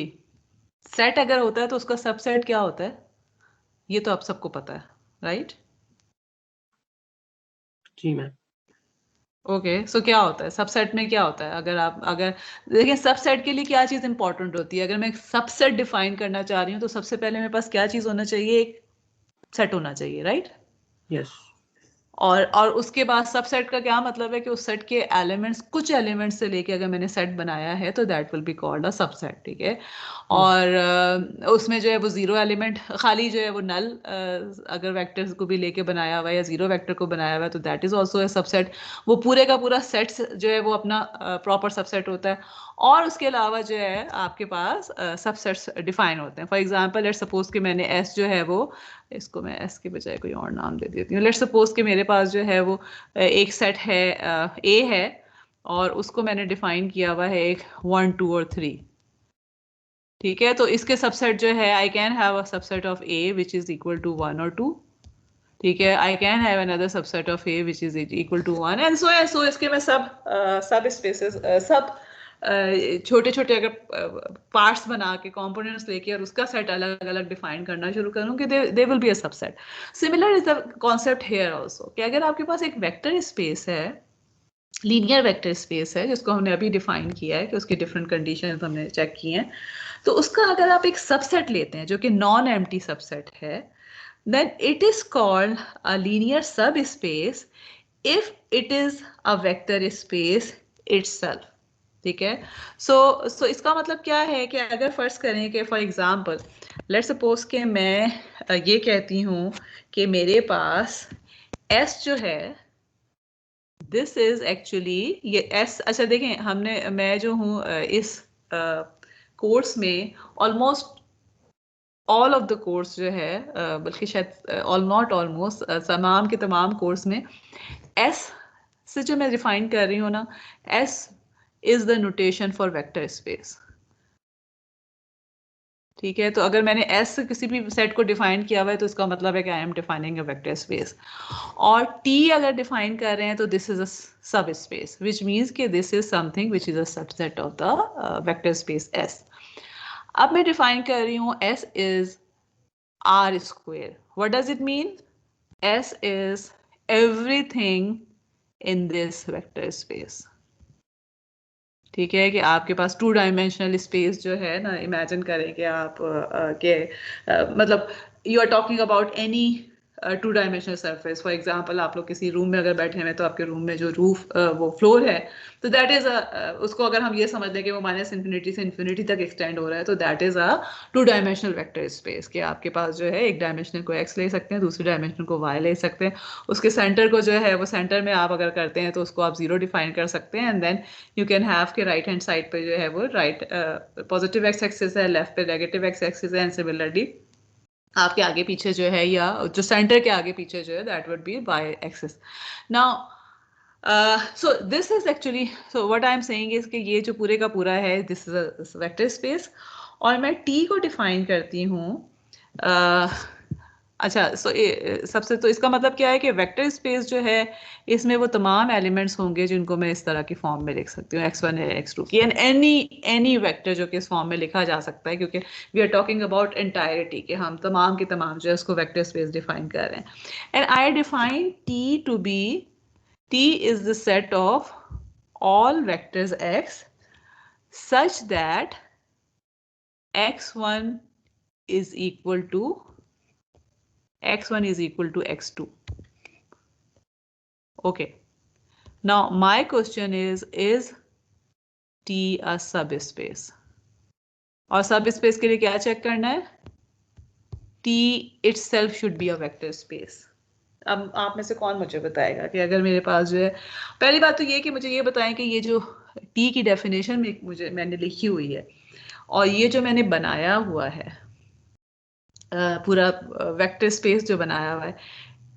सेट अगर होता है तो उसका सबसेट क्या होता है, ये तो आप सबको पता है, राइट? जी मैम। ओके, सो क्या होता है सबसेट में, क्या होता है? अगर देखिए सबसेट के लिए क्या चीज इंपॉर्टेंट होती है, अगर मैं सबसेट डिफाइन करना चाह रही हूँ तो सबसे पहले मेरे पास क्या चीज होना चाहिए, एक सेट होना चाहिए, राइट? यस। और उसके बाद सबसेट का क्या मतलब है कि उस सेट के एलिमेंट्स, कुछ एलिमेंट्स से लेके अगर मैंने सेट बनाया है तो that will be called a subset, ठीक है। और उसमें जो है वो जीरो एलिमेंट, खाली जो है वो नल अगर वेक्टर्स को भी लेके बनाया हुआ है या जीरो वेक्टर को बनाया हुआ है तो that is also a subset. वो पूरे का पूरा सेट जो है वो अपना प्रॉपर सबसेट होता है। और उसके अलावा जो है आपके पास सबसेट्स डिफाइन होते हैं। फॉर एग्जाम्पल लेट्स सपोज कि मैंने एस जो है वो, इसको मैं एस के बजाय कोई और नाम दे देती हूँ। लेट्स सपोज कि मेरे पास जो है वो एक सेट है ए है और उसको मैंने डिफाइन किया हुआ है एक 1 2 और 3, ठीक है। तो इसके सबसेट जो है I can have a subset of A which is equal to 1 और 2, ठीक है। I can have another subset of A which is equal to 1 and so इसके मैं सब स्पेसेस सब छोटे छोटे अगर पार्ट्स बना के कंपोनेंट्स लेके और उसका सेट अलग अलग डिफाइन करना शुरू करूँ कि they will be a subset. Similar is the concept here also कि अगर आपके पास एक वेक्टर स्पेस है, लीनियर वेक्टर स्पेस है जिसको हमने अभी डिफाइन किया है कि उसकी डिफरेंट कंडीशंस हमने चेक की हैं, तो उसका अगर आप एक सबसेट लेते हैं जो कि नॉन एम्प्टी सबसेट है, then it is called a linear subspace if it is a vector space itself, ठीक है। सो इसका मतलब क्या है कि अगर फर्ज करें कि फॉर एग्जांपल लेट्स सपोज कि मैं ये कहती हूँ कि मेरे पास S जो है दिस इज एक्चुअली ये S, अच्छा देखें मैं जो हूँ इस कोर्स में almost all of the course जो है बल्कि शायद नॉट ऑलमोस्ट तमाम के तमाम कोर्स में एस से जो मैं डिफाइन कर रही हूँ ना, S is the notation for vector space. ठीक है, तो अगर मैंने एस से किसी भी सेट को डिफाइन किया हुआ है तो इसका मतलब है कि I am defining a vector space. और टी अगर डिफाइन कर रहे हैं तो दिस इज अ सब स्पेस, विच मीन्स कि this is something which is a subset of the vector space S. अब मैं डिफाइन कर रही हूँ S is R square. What does it mean? S is everything in this vector space. ठीक है, कि आपके पास 2 डायमेंशनल स्पेस जो है ना, इमेजिन करें कि आप मतलब you are talking about any 2 dimensional surface. For example आप लोग किसी रूम में अगर बैठे हैं तो आपके रूम में जो रूफ वो फ्लोर है, तो दैट इज उसको अगर हम ये समझ लें कि वो माइनस इन्फिनिटी से इन्फिनिटी तक एक्सटेंड हो रहा है, तो that is a 2 dimensional vector space. कि आपके पास जो है एक डायमेंशनल को एक्स ले सकते हैं, दूसरे डायमेंशनल को वाई ले सकते हैं, उसके सेंटर को जो है वो सेंटर में आप अगर करते हैं तो उसको आप 0 डिफाइन कर सकते हैं, and then you can have के राइट हैंड साइड पे जो है वो राइट पॉजिटिव एक्स एक्सिस है, लेफ्ट पे नेगेटिव एक्स एक्सिस है, एंड सिमिलरली आपके आगे पीछे जो है या जो सेंटर के आगे पीछे जो है that would be y axis. Now so this is actually, so what I am saying is कि ये जो पूरे का पूरा है this is a vector space, और मैं टी को डिफाइन करती हूँ अच्छा, सो सबसे तो इसका मतलब क्या है कि वेक्टर स्पेस जो है इसमें वो तमाम एलिमेंट्स होंगे जिनको मैं इस तरह की फॉर्म में लिख सकती हूँ, x1 है x2 की, एंड एनी वेक्टर जो कि इस फॉर्म में लिखा जा सकता है, क्योंकि we are talking about entirety कि हम तमाम के तमाम जो है उसको वेक्टर स्पेस डिफाइन कर रहे हैं। And I define T to be, T is the set of all vectors x such that x1 is equal to x2. Okay, now my question is T a subspace? और subspace के लिए क्या check करना है? T itself should be a vector space. अब आप में से कौन मुझे बताएगा कि अगर मेरे पास जो है, पहली बात तो ये कि मुझे ये बताएं कि ये जो T की डेफिनेशन में मैंने लिखी हुई है और ये जो मैंने बनाया हुआ है पूरा वेक्टर स्पेस जो बनाया हुआ है,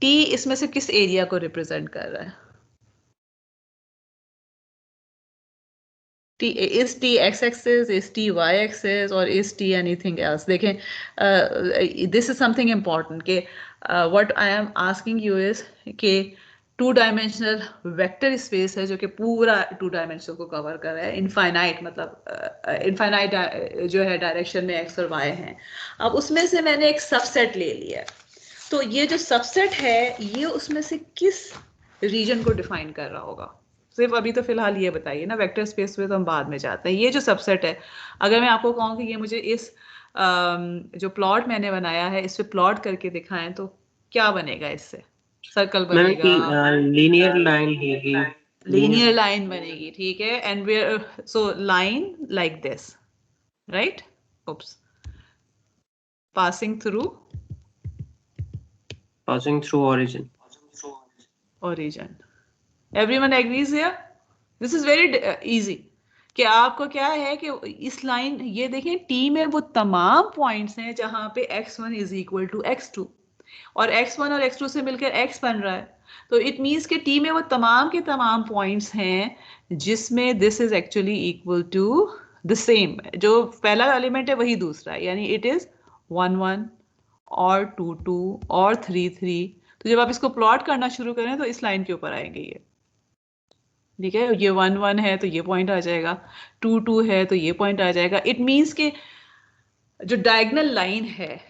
T इसमें से किस एरिया को रिप्रेजेंट कर रहा है? T, is T x-axis, is T y-axis, or is T anything else? देखें, this is something important कि what I am asking you is कि 2 डायमेंशनल वेक्टर स्पेस है जो कि पूरा 2 डायमेंशन को कवर कर रहा है, इनफाइनाइट मतलब इनफाइनाइट जो है डायरेक्शन में x और y हैं। अब उसमें से मैंने एक सबसेट ले लिया, तो ये जो सबसेट है ये उसमें से किस रीजन को डिफाइन कर रहा होगा? सिर्फ अभी तो फिलहाल ये बताइए ना, वेक्टर स्पेस में तो हम बाद में जाते हैं। ये जो सबसेट है, अगर मैं आपको कहूँ कि ये मुझे इस जो प्लॉट मैंने बनाया है इस पे प्लॉट करके दिखाएं तो क्या बनेगा? इससे सर्कल बनेगा, लीनियर लाइन होगी, लीनियर लाइन बनेगी, ठीक है, and where so line like this, right, oops, passing through origin. Everyone agrees here? This is very easy कि आपको क्या है कि इस लाइन, ये देखें T में वो तमाम पॉइंट्स हैं जहां पे x1 is equal to x2 और x1 और x2 से मिलकर x बन रहा है, तो इट मीन्स कि T में वो तमाम के तमाम पॉइंट्स हैं जिसमें this is actually equal to the same, जो पहला एलिमेंट है वही दूसरा है, यानी इट इज 1 1 और 2 2 और 3 3। तो जब आप इसको प्लॉट करना शुरू करें तो इस लाइन के ऊपर आएंगे ये, ठीक है, ये 1 1 है तो ये पॉइंट आ जाएगा, 2 2 है तो ये पॉइंट आ जाएगा। इट मीन्स कि जो डायगोनल लाइन है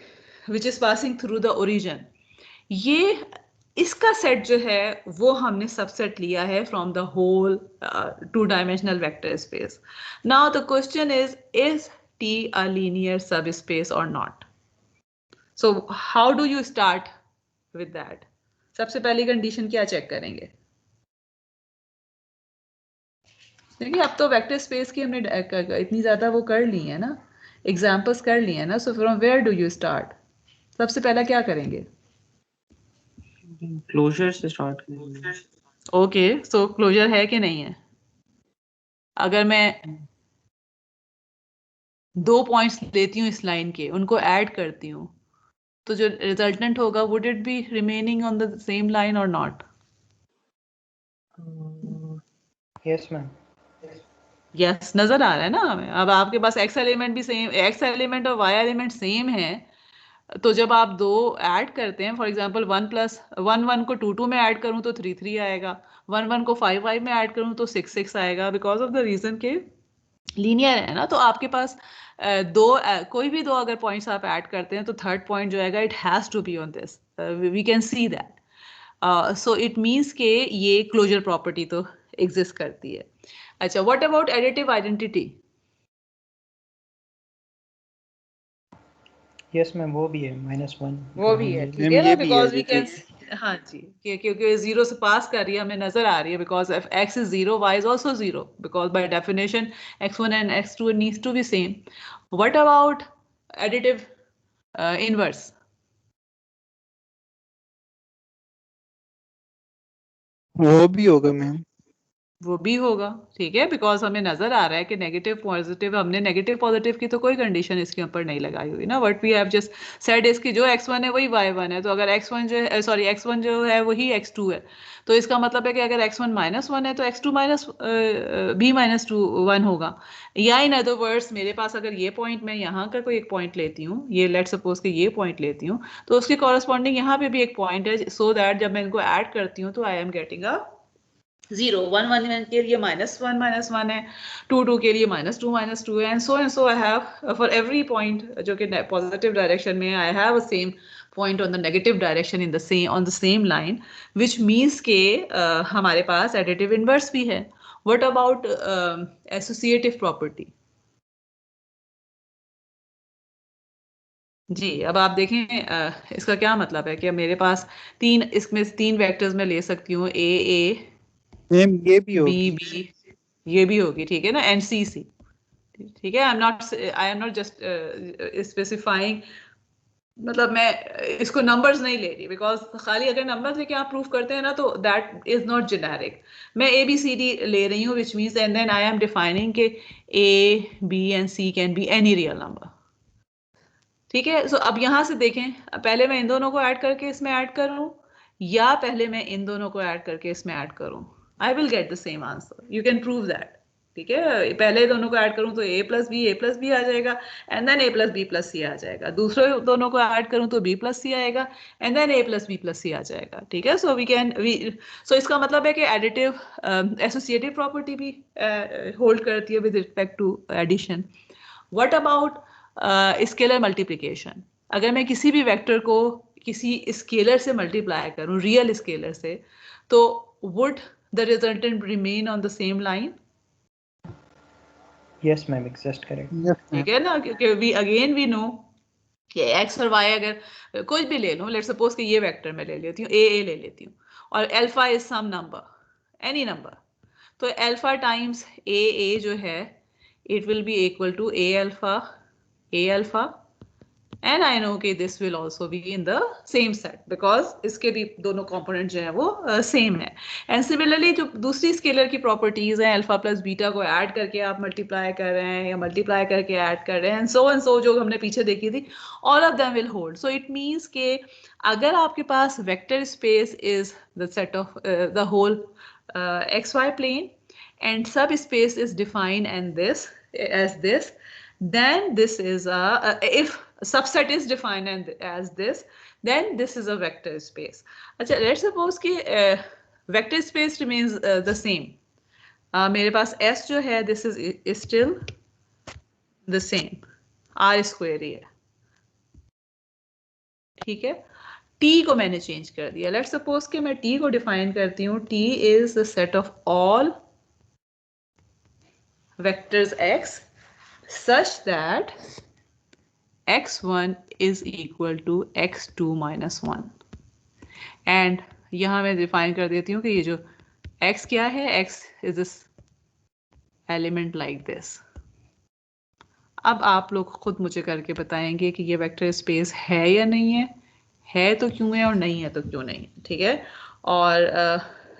which is passing through the origin, ये इसका सेट जो है वो हमने सबसेट लिया है from the whole 2 dimensional vector space. Now the question is T a linear subspace or not? So how do you start with that? सबसे पहली कंडीशन क्या चेक करेंगे? देखिए अब तो वेक्टर स्पेस की हमने इतनी ज्यादा वो कर ली है ना, एग्जाम्पल्स कर लिए हैं ना, so from where do you start? सबसे पहला क्या करेंगे? क्लोजर से स्टार्ट करेंगे। ओके, सो क्लोजर है कि नहीं है? अगर मैं 2 पॉइंट्स लेती हूँ इस लाइन के, उनको ऐड करती हूँ, तो जो रिजल्टेंट होगा would it be remaining on the same line और नॉट? Yes ma'am. यस, नजर आ रहा है ना हमें? अब आपके पास एक्स एलिमेंट भी सेम, एक्स एलिमेंट और वाई एलिमेंट सेम है, तो जब आप दो ऐड करते हैं, फॉर एग्जांपल 1 को 2 में ऐड करूं तो 3 आएगा, 1 को 5 में ऐड करूं तो 6 आएगा, बिकॉज ऑफ द रीजन के लीनियर है ना। तो आपके पास कोई भी दो अगर पॉइंट्स आप ऐड करते हैं तो थर्ड पॉइंट जो आएगा it has to be on this, we can see that. So it means के ये क्लोजर प्रॉपर्टी तो एग्जिस्ट करती है। अच्छा, what about additive identity? Yes ma'am, वो भी है -1। वो भी है, ठीक मैम है ना, ये भी है बिकॉज वी कैन, एडिटिव। हाँ जी, क्योंकि जीरो से पास कर रही है, हमें नजर आ रही है, because if x is 0 y is also 0, because by definition x1 and x2 needs to be same. What about additive inverse? वो भी होगा मैम। वो भी होगा, ठीक है, बिकॉज हमें नजर आ रहा है कि नेगेटिव पॉजिटिव, हमने नेगेटिव पॉजिटिव की तो कोई कंडीशन इसके ऊपर नहीं लगाई हुई ना। What we have just said इसकी जो x1 है वही y1 है, तो अगर x1 जो है, सॉरी x1 जो है वही x2 है, तो इसका मतलब है कि अगर x1 -1 है तो x2 b-2 1 होगा। या इन अदर वर्ड्स, मेरे पास अगर ये पॉइंट, मैं यहाँ का कोई एक पॉइंट लेती हूँ, ये लेट सपोज कि ये पॉइंट लेती हूँ, तो उसके कॉरस्पॉन्डिंग यहाँ पे भी एक पॉइंट है, सो दैट जब मैं इनको ऐड करती हूँ तो आई एम गेटिंग अ 0, 1 के लिए -1 है, 2 के लिए -2 है, and so I have for every point जो कि पॉजिटिव डायरेक्शन में, I have a same point on the negative direction in the same, on the same line, which means के हमारे पास एडिटिव इनवर्स भी है। What about associative property? जी, अब आप देखें इसका क्या मतलब है कि मेरे पास इसमें 3 वेक्टर्स में ले सकती हूँ, ए मैम ये भी बी होगी। बी, ये भी होगी, ठीक है ना, एंड सी, ठीक है। आई एम नॉट जस्ट स्पेसिफाइंग, मतलब मैं इसको नंबर्स नहीं ले रही, बिकॉज खाली अगर नंबर्स लेके आप प्रूफ करते हैं ना तो दैट इज नॉट जेनेरिक। मैं ए बी सी डी ले रही हूँ, which means and then I am defining के A B and C can be any real number, ठीक है। सो अब यहाँ से देखें, पहले मैं इन दोनों को ऐड करके इसमें ऐड करूँ, या पहले मैं इन दोनों को ऐड करके इसमें ऐड करूँ, आई will get the same answer, you can prove that, ठीक है। पहले दोनों को ऐड करूँ तो a प्लस बी आ जाएगा, and then a plus b+c आ जाएगा। दूसरे दोनों को ऐड करूँ तो b+c आएगा, and then a plus b+c आ जाएगा, ठीक है। सो इसका मतलब है कि एडिटिव एसोसिएटिव प्रॉपर्टी भी होल्ड करती है with respect to addition. What about scalar multiplication? अगर मैं किसी भी वेक्टर को किसी स्केलर से मल्टीप्लाई करूं, रियल स्केलर से, तो would the resultant remain on the same line? Yes ma'am, exist correct. Yes ठीक मैम। है ना, क्योंकि वी नो कि एक्स और वाई अगर कुछ भी ले लो, लेट सपोज कि ये वेक्टर मैं ले लेती हूँ, ए ले लेती हूँ, और alpha is some number, any number, तो अल्फा टाइम्स ए जो है, it will be equal to a alpha, and I know कि this will also be in the same set because इसके भी दोनों component जो है वो same है। and similarly जो दूसरी स्केलर की प्रॉपर्टीज हैं, अल्फा प्लस बीटा को ऐड करके आप मल्टीप्लाई कर रहे हैं या मल्टीप्लाई करके ऐड कर रहे हैं, एंड सो जो हमने पीछे देखी थी, all of them will hold. So it means कि अगर आपके पास vector space is the set of the whole xy plane and subspace is defined and this as this, then this is if subset is defined as this, then this is a vector space. अच्छा, let's suppose कि vector space remains the same. मेरे पास S जो है, this is still the same, R square ही है, ठीक है। T को मैंने चेंज कर दिया, let's suppose कि मैं T को डिफाइन करती हूँ, T is the set of all vectors X such that x1 is equal to x2 minus 1, and यहाँ मैं डिफाइन कर देती हूँ कि ये जो x क्या है, x is this element like this. अब आप लोग खुद मुझे करके बताएंगे कि ये वेक्टर स्पेस है या नहीं है तो क्यों है और नहीं है तो क्यों नहीं है, ठीक है। और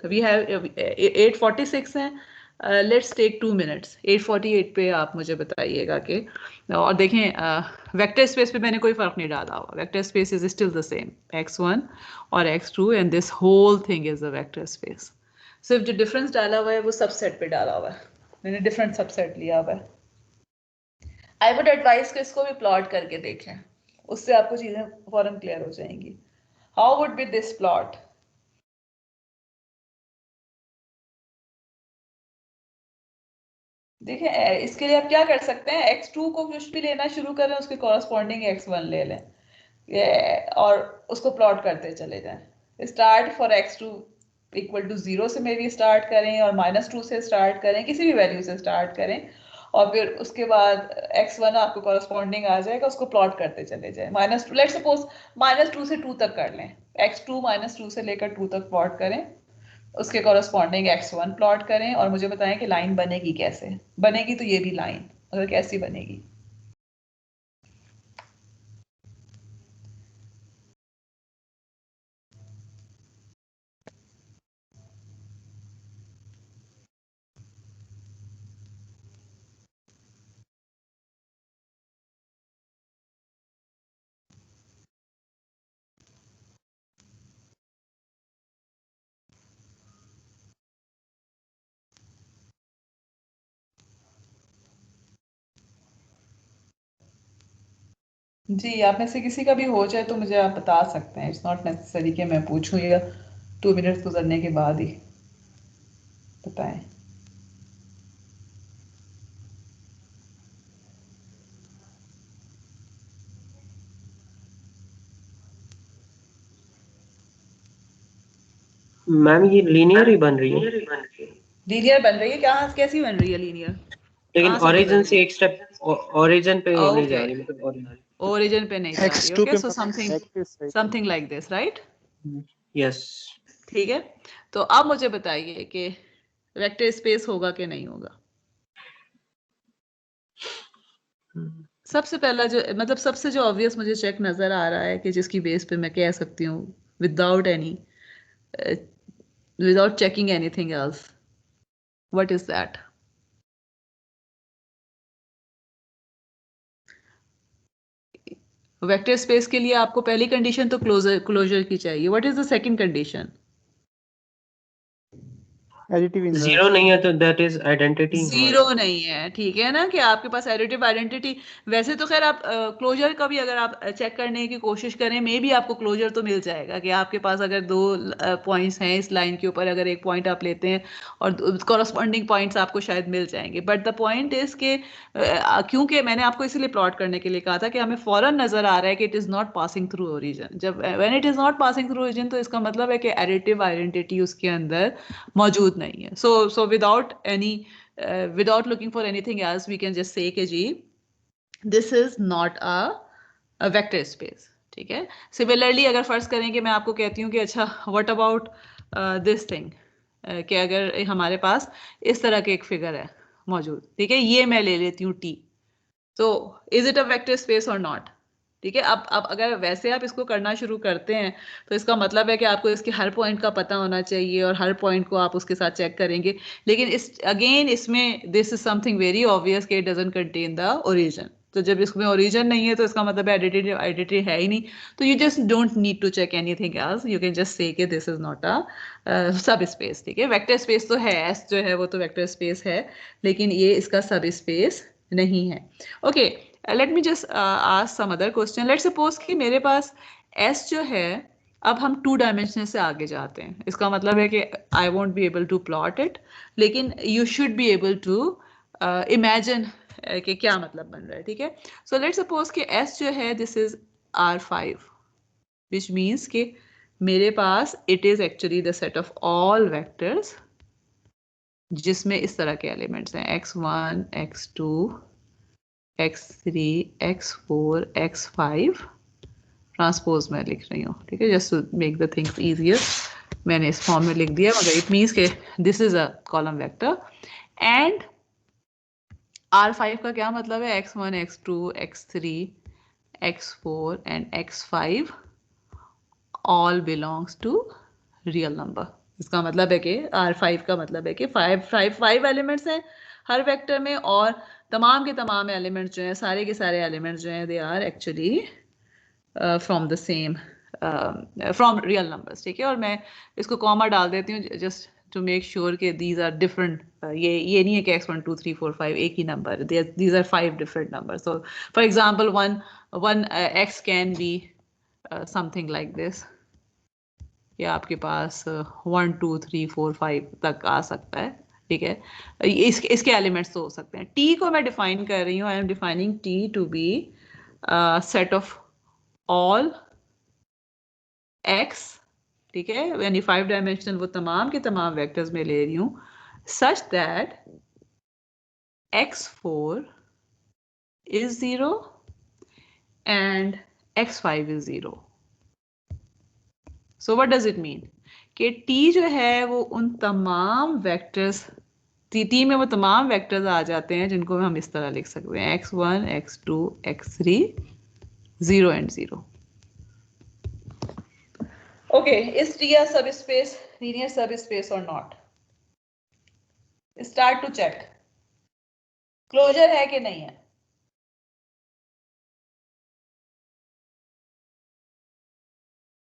वी हैव 846 हैं, लेट्स टेक 2 minutes 8:48 पे आप मुझे बताइएगा कि, और देखें वेक्टर स्पेस पे मैंने कोई फर्क नहीं डाला हुआ, vector space is still the same x1 और x2 and this whole thing is the vector space. सिर्फ जो डिफरेंस डाला हुआ है वो सबसेट पे डाला हुआ है, मैंने डिफरेंट सबसेट लिया हुआ है। आई वुड एडवाइस कि इसको भी प्लॉट करके देखें, उससे आपको चीजें फौरन क्लियर हो जाएंगी। How would be this plot? देखिए इसके लिए आप क्या कर सकते हैं, x2 को कुछ भी लेना शुरू करें, उसके कॉरस्पॉन्डिंग x1 ले लें और उसको प्लॉट करते चले जाएं। Start for x2 equal to 0 से मे भी स्टार्ट करें और -2 से स्टार्ट करें, किसी भी वैल्यू से स्टार्ट करें, और फिर उसके बाद x1 आपको कॉरस्पॉन्डिंग आ जाएगा, उसको प्लॉट करते चले जाएं। -2 लेट्स सपोज -2 से 2 तक कर लें, x2 -2 से लेकर 2 तक प्लॉट करें, उसके कॉरस्पॉन्डिंग x1 प्लॉट करें और मुझे बताएं कि लाइन बनेगी कैसे बनेगी। तो ये भी लाइन अगर कैसी बनेगी, जी आप में से किसी का भी हो जाए तो मुझे आप बता सकते हैं। इट्स नॉट नेसेसरी कि मैं पूछूं या 2 मिनट्स गुजरने के बाद ही बताएं। मैम ये लीनियर ही बन रही है, लीनियर बन रही है? क्या कैसी बन रही है लीनियर? लेकिन कहाँ से ओरिजिन गुजर से रही एक स्टेप ओरिजिन पे नहीं जा है? रही, मतलब origin। ओरिजिन पे नहीं जा रही। x2 ओके पे so something like this, right? Yes. ठीक है, तो अब मुझे बताइए कि वेक्टर स्पेस होगा कि नहीं होगा। सबसे पहला जो मतलब सबसे जो ऑब्वियस मुझे चेक नजर आ रहा है कि जिसकी बेस पे मैं कह सकती हूँ without any without checking anything else, what is that? Vector space के लिए आपको पहली कंडीशन तो क्लोजर की चाहिए। What is the second condition? Additive inverse. Zero नहीं है तो दैट इज आइडेंटिटी। जीरो नहीं है, ठीक है ना, कि आपके पास एडिटिव आइडेंटिटी। वैसे तो खैर आप क्लोजर का भी अगर आप चेक करने की कोशिश करें मे भी आपको क्लोजर तो मिल जाएगा कि आपके पास अगर 2 पॉइंट्स हैं इस लाइन के ऊपर, अगर एक पॉइंट आप लेते हैं और कॉरस्पॉन्डिंग पॉइंट्स आपको शायद मिल जाएंगे। बट द पॉइंट इज के क्योंकि मैंने आपको इसलिए प्लॉट करने के लिए कहा था कि हमें फौरन नजर आ रहा है कि it is not passing through origin. जब when it is not passing through origin तो इसका मतलब है कि एडिटिव आइडेंटिटी उसके अंदर मौजूद नहीं है। So without any without looking for anything else we can just say कि जी this is not a vector space। ठीक है, सिमिलरली अगर फर्ज करें कि मैं आपको कहती हूँ कि अच्छा व्हाट अबाउट दिस थिंग, कि अगर हमारे पास इस तरह के एक फिगर है मौजूद, ठीक है, ये मैं ले लेती हूँ t, तो is it a vector space और नॉट? ठीक है, अब अगर वैसे आप इसको करना शुरू करते हैं तो इसका मतलब है कि आपको इसके हर पॉइंट का पता होना चाहिए और हर पॉइंट को आप उसके साथ चेक करेंगे। लेकिन इस अगेन इसमें this is something very obvious कि it doesn't contain the origin. तो जब इसमें ओरिजिन नहीं है तो इसका मतलब आइडेंटिटी है ही नहीं। तो you just don't need to check anything else, you can just say कि दिस इज नॉट अ सब स्पेस। ठीक है, वेक्टर स्पेस तो है, एस जो है वो तो वेक्टर स्पेस है, लेकिन ये इसका सब स्पेस नहीं है। Okay, let me just ask some other question. Let's suppose कि मेरे पास S जो है, अब हम 2 डायमेंशन से आगे जाते हैं, इसका मतलब है कि I won't be able to plot it, लेकिन you should be able to imagine कि क्या मतलब बन रहा है। ठीक है, सो लेट्स सपोज कि S जो है this is R5, which means कि मेरे पास it is actually the set of all vectors जिसमें इस तरह के एलिमेंट्स हैं x1 x2 x3 x4 x5 transpose मैं लिख रही हूँ। ठीक है, just to make the things easier मैंने इस फॉर्म में लिख दिया, मगर इट मीन्स के this is a column vector. And R5 का क्या मतलब है? x1 x2 x3 x4 and x5 all belongs to real number। इसका मतलब है कि R5 का मतलब है कि फाइव एलिमेंट्स हैं हर वेक्टर में, और तमाम के तमाम एलिमेंट्स जो हैं, सारे के सारे एलिमेंट्स जो हैं, they are actually from the same from real numbers, ठीक है। और मैं इसको कॉमा डाल देती हूँ जस्ट टू मेक श्योर कि दीज आर डिफरेंट, ये नहीं है कि x1 2 3 4 5 एक ही number, these are 5 different number. So for example one x can be something like this, या आपके पास 1 2 3 4 5 तक आ सकता है, ठीक है। इसके एलिमेंट्स तो हो सकते हैं। t को मैं डिफाइन कर रही हूँ, I am defining t to be set of all x, ठीक है, यानी 5 डायमेंशनल वो तमाम के तमाम वेक्टर्स में ले रही हूँ, such that x4 is 0 and x5 is 0. So what does it mean? कि t जो है वो उन तमाम वेक्टर्स, t में वो तमाम वेक्टर्स आ जाते हैं जिनको हम इस तरह लिख सकते हैं x1 x2 x3 0 and 0. Okay, is T a subspace, linear subspace or not? Start to check. Closure है कि नहीं है?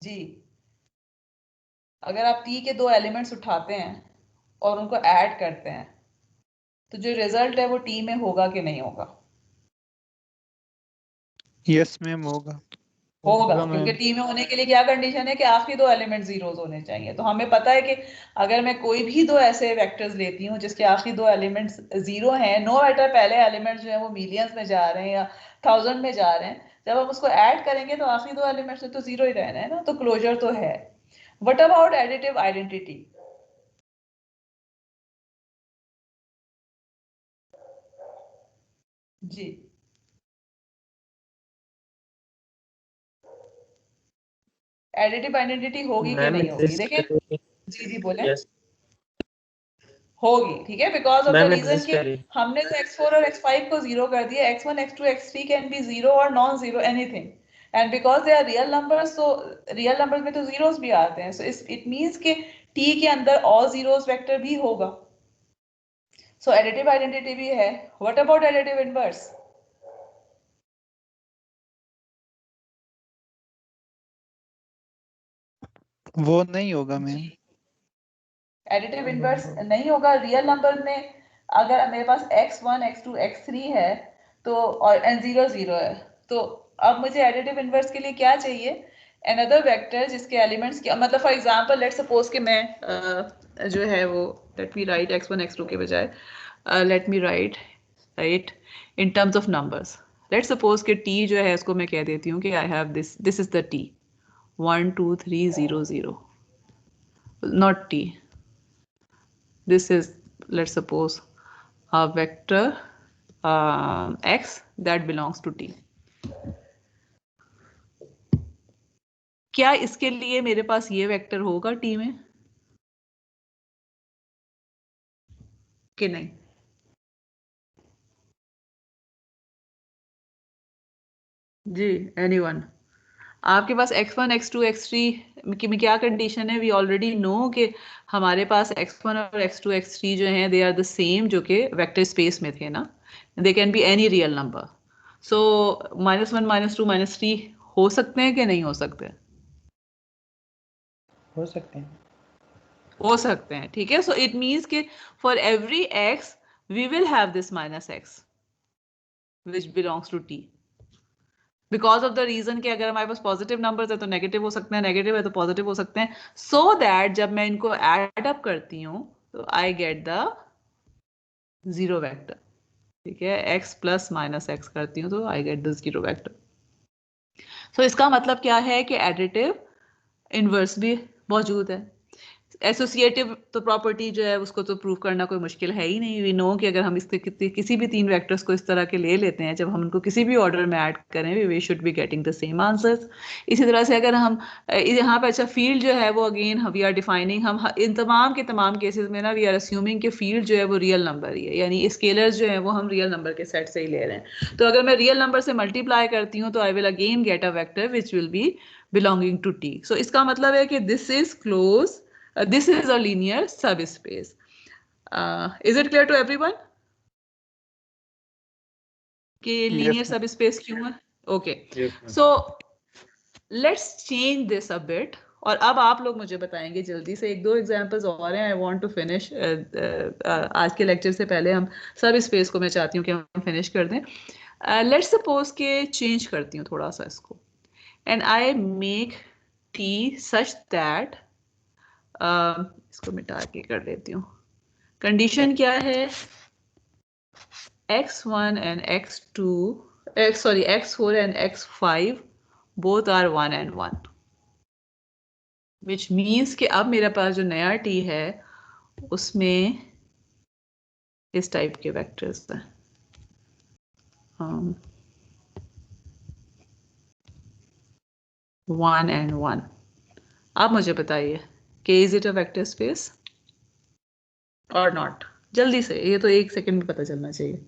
जी, अगर आप T के दो एलिमेंट्स उठाते हैं और उनको ऐड करते हैं तो जो रिजल्ट है वो T में होगा कि नहीं होगा? यस मैम होगा। होगा, क्योंकि टी में होने के लिए क्या कंडीशन है कि आखिरी दो एलिमेंट जीरोस होने चाहिए। तो हमें पता है कि अगर मैं कोई भी दो ऐसे वेक्टर्स लेती हूँ जिसके आखिरी दो एलिमेंट्स जीरो हैं, नो मैटर पहले एलिमेंट्स जो है वो मिलियंस में जा रहे हैं या 1000 में जा रहे हैं, जब हम उसको ऐड करेंगे तो आखिरी दो एलिमेंट्स में तो जीरो ही रहना है ना, तो क्लोजर तो है। What about additive identity? जी, एडिटिव आइडेंटिटी होगी कि नहीं होगी? देखिए, जी बोले। होगी, ठीक है, बिकॉज ऑफ द रीजन कि हमने तो x4 और x5 को जीरो कर दिया, x1 x2 x3 can be zero और non zero anything, and because they are real numbers, तो रियल नंबर्स में तो जीरोस भी आते हैं, सो इट मींस कि t के अंदर ऑल जीरोस वेक्टर भी होगा, सो एडिटिव आइडेंटिटी भी है। What about additive inverse? वो नहीं होगा मैम। एडिटिव इनवर्स नहीं होगा रियल नंबर में। अगर मेरे पास x1 x2 x3 है तो और n 0 0 है, तो अब मुझे एडिटिव इनवर्स के लिए क्या चाहिए? अनदर वेक्टर जिसके एलिमेंट्स क्या, मतलब फॉर एग्जांपल लेट्स सपोज कि मैं जो है वो, let me right x1 x2 के बजाय let me right in terms of numbers. Let's suppose कि t जो है उसको मैं कह देती हूँ कि I have this is the t 1 2 3 0 0, not t. This is, let's suppose, a vector x that belongs to t. क्या इसके लिए मेरे पास ये वेक्टर होगा t में कि नहीं? जी, एनीवन? आपके पास x1 x2 x3 की में क्या कंडीशन है? वी ऑलरेडी नो कि हमारे पास x1 और x2 x3 जो हैं दे आर द सेम, जो कि वेक्टर स्पेस में थे ना, दे can be any real number. सो -1 -2 -3 हो सकते हैं कि नहीं हो सकते? हो सकते हैं। हो सकते हैं, ठीक है। सो इट मीन्स कि for every x we will have this -x which belongs to t, because of the reason कि अगर हमारे पास पॉजिटिव नंबर्स है तो नेगेटिव हो सकते हैं, नेगेटिव है तो पॉजिटिव हो सकते हैं, सो दैट जब मैं इनको ऐड अप करती हूँ तो I get the zero vector, ठीक है। x प्लस -x करती हूँ तो I get the zero vector. So इसका मतलब क्या है कि एडिटिव इनवर्स भी मौजूद है। एसोसिएटिव तो प्रॉपर्टी जो है उसको तो प्रूव करना कोई मुश्किल है ही नहीं। वी नो कि अगर हम इसके किसी भी तीन वेक्टर्स को इस तरह के ले लेते हैं, जब हम उनको किसी भी ऑर्डर में ऐड करें, we should be getting the same answers. इसी तरह से अगर हम यहाँ पे, अच्छा फील्ड जो है वो अगेन वी आर डिफाइनिंग, हम इन तमाम के तमाम केसेस में ना वी आर अस्यूमिंग कि फील्ड जो है वो रियल नंबर ही है, यानी स्केलर्स जो है वो हम रियल नंबर के सेट से ही ले रहे हैं। तो अगर मैं रियल नंबर से मल्टीप्लाई करती हूँ तो I will again get a vector which will be belonging to t। सो इसका मतलब है कि this is close This is a linear subspace. Is it clear to everyone? कि linear subspace क्यों है? Okay. Yes, ma'am. So let's change this a bit. और अब आप लोग मुझे बताएंगे जल्दी से, एक दो एग्जांपल्स और हैं. आई वांट टू फिनिश आज के लेक्चर से पहले हम सब स्पेस को मैं चाहती हूँ कि हम फिनिश कर दें. लेट्स सपोज के चेंज करती हूँ थोड़ा सा इसको, and I make tea such that, इसको मिटा के कर देती हूँ. कंडीशन क्या है? x1 and x2, x4 and x5 both are 1 and 1, which means कि अब मेरे पास जो नया t है उसमें इस टाइप के वेक्टर्स हैं. 1 and 1. आप मुझे बताइए कि is it a vector space और नॉट? जल्दी से, ये तो 1 सेकंड में पता चलना चाहिए.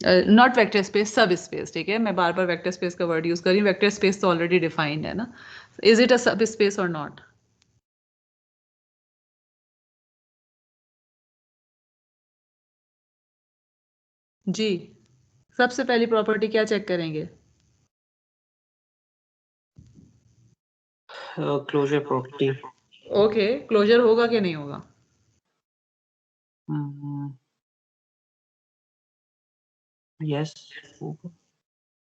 नॉट वेक्टर स्पेस, सब स्पेस. ठीक है, मैं बार बार वेक्टर स्पेस का वर्ड यूज कर रही हूँ. वेक्टर स्पेस तो ऑलरेडी डिफाइंड है ना. इज इट अ सब स्पेस और नॉट? जी, सबसे पहली प्रॉपर्टी क्या चेक करेंगे? Closure property. ओके, क्लोजर होगा कि नहीं होगा? यस,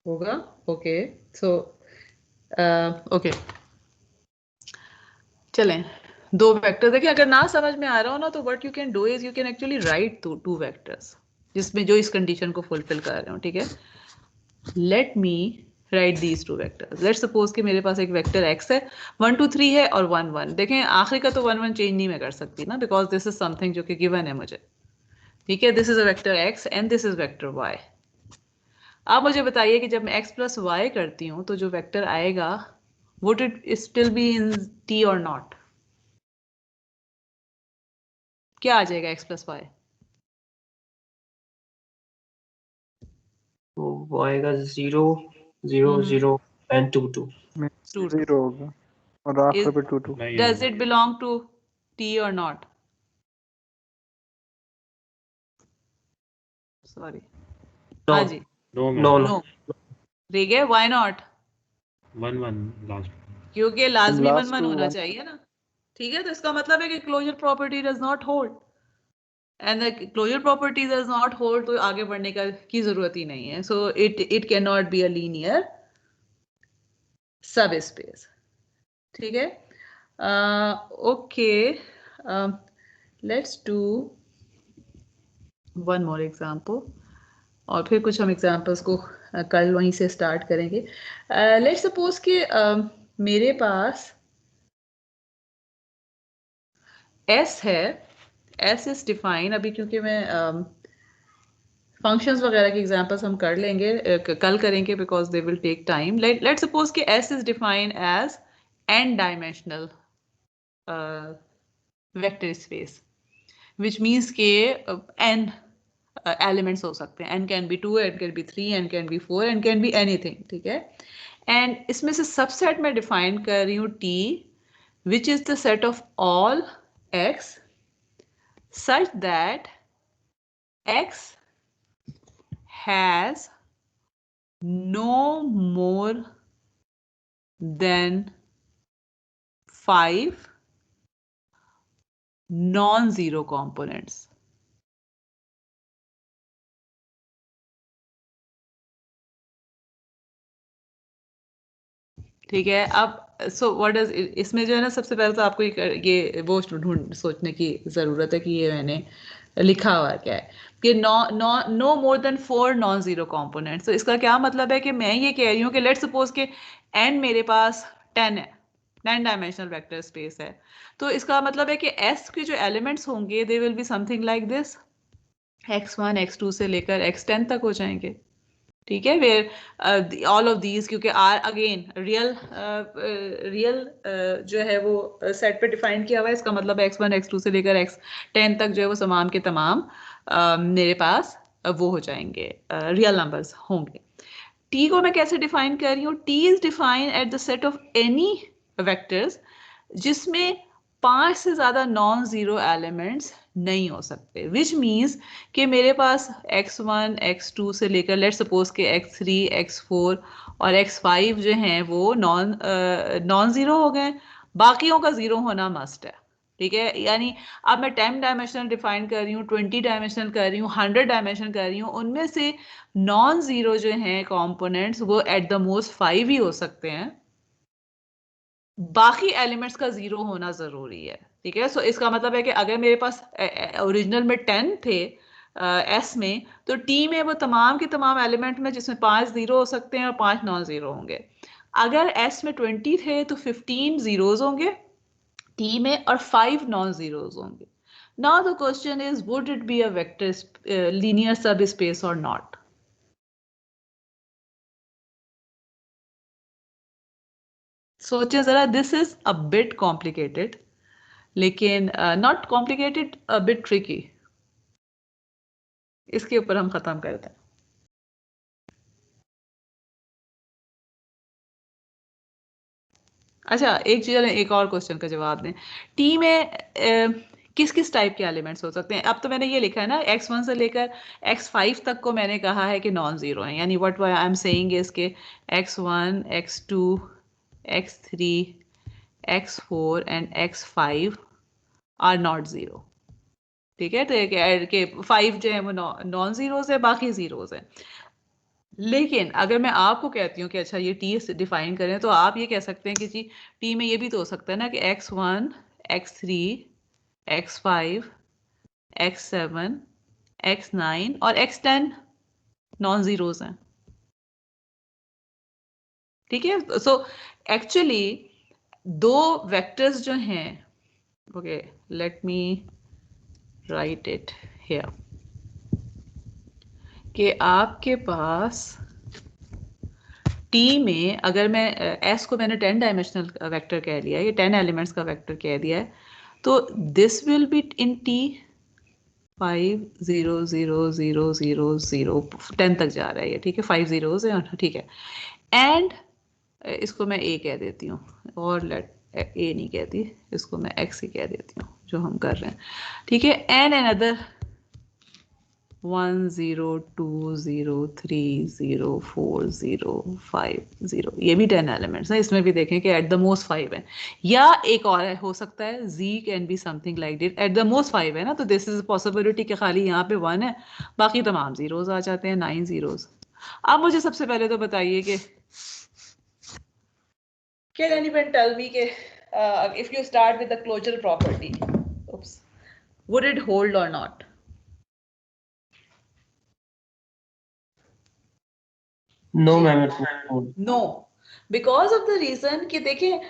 होगा. ओके, सो ओके, चलें. दो वेक्टर देखिए, अगर ना समझ में आ रहा हो ना तो what you can do is you can actually right two vectors जिसमें जो इस कंडीशन को फुलफिल कर रहे हो. ठीक है, let me right these two vectors. Let's suppose कि मेरे पास एक वेक्टर x है, 1 2 3 है और 1 1. देखें आखिरी का तो 1 1 चेंज नहीं मैं कर सकती ना, बिकॉज दिस इज समथिंग जो कि गिवन है मुझे. ठीक है, this is a vector x and this is vector y. आप मुझे बताइए कि जब मैं x प्लस वाई करती हूँ तो जो वेक्टर आएगा would it still be in t और नॉट? क्या आ जाएगा x प्लस वाई? तो वो आएगा 0 0 0 एंड 2 2. 0 होगा और आखिर पे 2 2. नहीं Does it belong to t or not? Sorry. No. हाँ जी. No No, No. ठीक है, why not? 1 1 लास्ट. क्योंकि लाजमी Last 1 1 two होना one. चाहिए ना. ठीक है, तो इसका मतलब है कि closure property does not hold, and the closure property does not hold, तो आगे बढ़ने की जरूरत ही नहीं है. So it can not be a linear सब स्पेस. ठीक है, okay, let's do one more example और फिर कुछ हम एग्जाम्पल्स को कल वहीं से स्टार्ट करेंगे. लेट्स सपोज कि मेरे पास S है. S इज डिफाइन, अभी क्योंकि मैं फंक्शंस वगैरह के एग्जांपल्स हम कर लेंगे, कल करेंगे, because they will take time. Let suppose कि S is define as n dimensional vector space, which means के n एलिमेंट्स हो सकते हैं. n can be 2, n can be 3, n can be 4, n can be anything. ठीक है, and इसमें से subset में डिफाइन कर रही हूँ T, which is the set of all x such that x has no more than 5 non-zero components. ठीक है, अब सो व्हाट इज इसमें जो है ना, सबसे पहले तो आपको ये वो ढूंढ सोचने की जरूरत है कि ये मैंने लिखा हुआ क्या है कि no more than 4 non zero components. तो इसका क्या मतलब है कि मैं ये कह रही हूँ कि लेट्स सपोज के n मेरे पास 10 है, 10 डायमेंशनल वेक्टर स्पेस है. तो इसका मतलब है कि s के जो एलिमेंट्स होंगे दे will be something like this, x1 x2 से लेकर x10 तक हो जाएंगे. ठीक है, वेयर ऑल ऑफ दीज, क्योंकि आर अगेन रियल जो है वो सेट पे डिफाइन किया हुआ है. इसका मतलब x1 x2 से लेकर x10 तक जो है वो तमाम के तमाम मेरे पास वो हो जाएंगे, रियल नंबर्स होंगे. t को मैं कैसे डिफाइन कर रही हूँ? t is define at the set of any vectors जिसमें 5 से ज़्यादा नॉन ज़ीरो एलिमेंट्स नहीं हो सकते, विच मीन्स कि मेरे पास x1 x2 से लेकर लेट सपोज के x3 x4 और x5 जो हैं वो नॉन ज़ीरो हो गए, बाकियों का ज़ीरो होना मस्ट है, ठीक है। यानी अब मैं 10 डायमेंशनल डिफाइन कर रही हूँ, 20 डायमेंशनल कर रही हूँ, 100 डायमेंशनल कर रही हूँ, उनमें से नॉन ज़ीरो जो हैं कंपोनेंट्स वो एट द मोस्ट 5 ही हो सकते हैं, बाकी एलिमेंट्स का जीरो होना जरूरी है, ठीक है। सो इसका मतलब है कि अगर मेरे पास ओरिजिनल में 10 थे एस में, तो टी में वो तमाम के तमाम एलिमेंट में जिसमें 5 जीरो हो सकते हैं और 5 नॉन जीरो होंगे। अगर एस में 20 थे तो 15 जीरोज होंगे टी में और 5 नॉन जीरोज होंगे। Now the question is would it be a vector linear सब स्पेस और नॉट? सोचें जरा, this is a bit complicated, लेकिन not complicated, a bit tricky. इसके ऊपर हम खत्म करते हैं। अच्छा, एक और क्वेश्चन का जवाब दें। टी में किस किस टाइप के एलिमेंट्स हो सकते हैं? अब तो मैंने ये लिखा है ना, x1 से लेकर x5 तक को मैंने कहा है कि नॉन जीरो है, यानी what I am saying is के x1 x2 x3 x4 and x5 are not zero, ठीक है। तो 5 जो है वो नॉन जीरोज है, बाकी जीरोज है। लेकिन अगर मैं आपको कहती हूँ कि अच्छा ये टी डिफाइन करें, तो आप ये कह सकते हैं कि जी टी में ये भी तो हो सकता है ना कि x1 x3 x5 x7 x9 और x10 नॉन जीरोज हैं, ठीक है। सो एक्चुअली दो वेक्टर्स जो हैं, okay let me right it here, कि आपके पास टी में अगर मैं एस को मैंने 10 डायमेंशनल वेक्टर कह लिया है, ये 10 एलिमेंट्स का वेक्टर कह दिया है, तो this will be in T 5 0 0 0 0 0 10 तक जा रहा है ये, ठीक है। 5 जीरोज है, ठीक है। एंड इसको मैं ए कह देती हूँ, और लेट ए नहीं कहती, इसको मैं एक्स ही कह देती हूँ जो हम कर रहे हैं, ठीक है। एंड अनदर 1 0 2 0 3 0 4 0 5 0, ये भी 10 एलिमेंट्स हैं। इसमें भी देखें कि एट द मोस्ट 5 है, या एक और हो सकता है z can be something like this, at the most 5 है ना, तो दिस इज पॉसिबिलिटी कि खाली यहाँ पे 1 है, बाकी तमाम जीरोज आ जाते हैं, 9 जीरोज। अब मुझे सबसे पहले तो बताइए कि कैन एनीवन टेल मी कि if you start with the closure property, would it hold और not? No, ma'am, it won't hold. No, because of the reason कि देखें,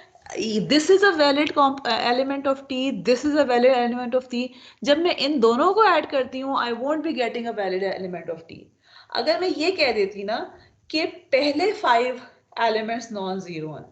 this is a valid element of T, this is a valid element of T. जब मैं इन दोनों को add करती हूँ, I won't be getting a valid element of T. अगर मैं ये कह देती ना कि पहले 5 एलिमेंट्स नॉन जीरो हैं,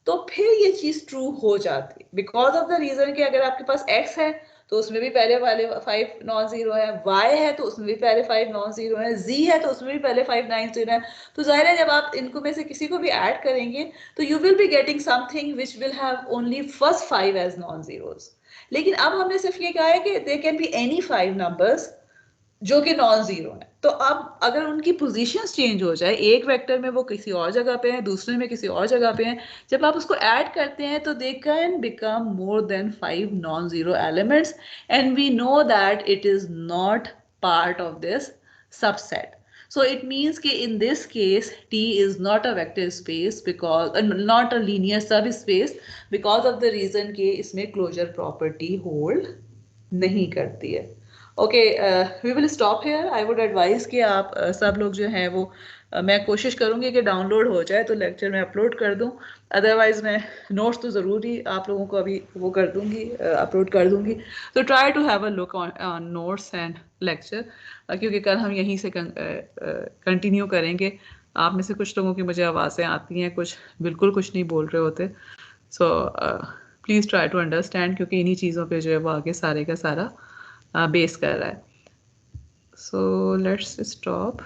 तो फिर ये चीज ट्रू हो जाती, बिकॉज ऑफ द रीजन कि अगर आपके पास x है तो उसमें भी पहले वाले 5 नॉन जीरो है, y है तो उसमें भी पहले 5 नॉन जीरो है, z है तो उसमें भी पहले 5 नॉन जीरो है। तो जाहिर है जब आप इनको में से किसी को भी ऐड करेंगे तो you will be getting something which will have only first 5 as non zeros. लेकिन अब हमने सिर्फ ये कहा है कि they can be any 5 numbers जो कि नॉन जीरो है। तो अब अगर उनकी पोजीशंस चेंज हो जाए, एक वेक्टर में वो किसी और जगह पे है, दूसरे में किसी और जगह पे है, जब आप उसको ऐड करते हैं तो they can become more than 5 non zero elements, and we know that it is not part of this subset. So it means कि in this case T is not a vector space because not a linear subspace because of the reason कि इसमें closure property hold नहीं करती है। Okay, we will stop here. I would advise कि आप सब लोग जो हैं वो मैं कोशिश करूंगी कि डाउनलोड हो जाए तो लेक्चर में अपलोड कर दूं, अदरवाइज मैं नोट्स तो ज़रूर ही आप लोगों को अभी वो कर दूंगी, अपलोड कर दूंगी। तो try to have a look on notes and lecture, क्योंकि कल हम यहीं से कंटिन्यू करेंगे। आप में से कुछ लोगों की मुझे आवाज़ें आती हैं, कुछ बिल्कुल कुछ नहीं बोल रहे होते। So please try to understand, क्योंकि इन्हीं चीज़ों पे जो है वो आगे सारे का सारा बेस कर रहा है। So let's stop.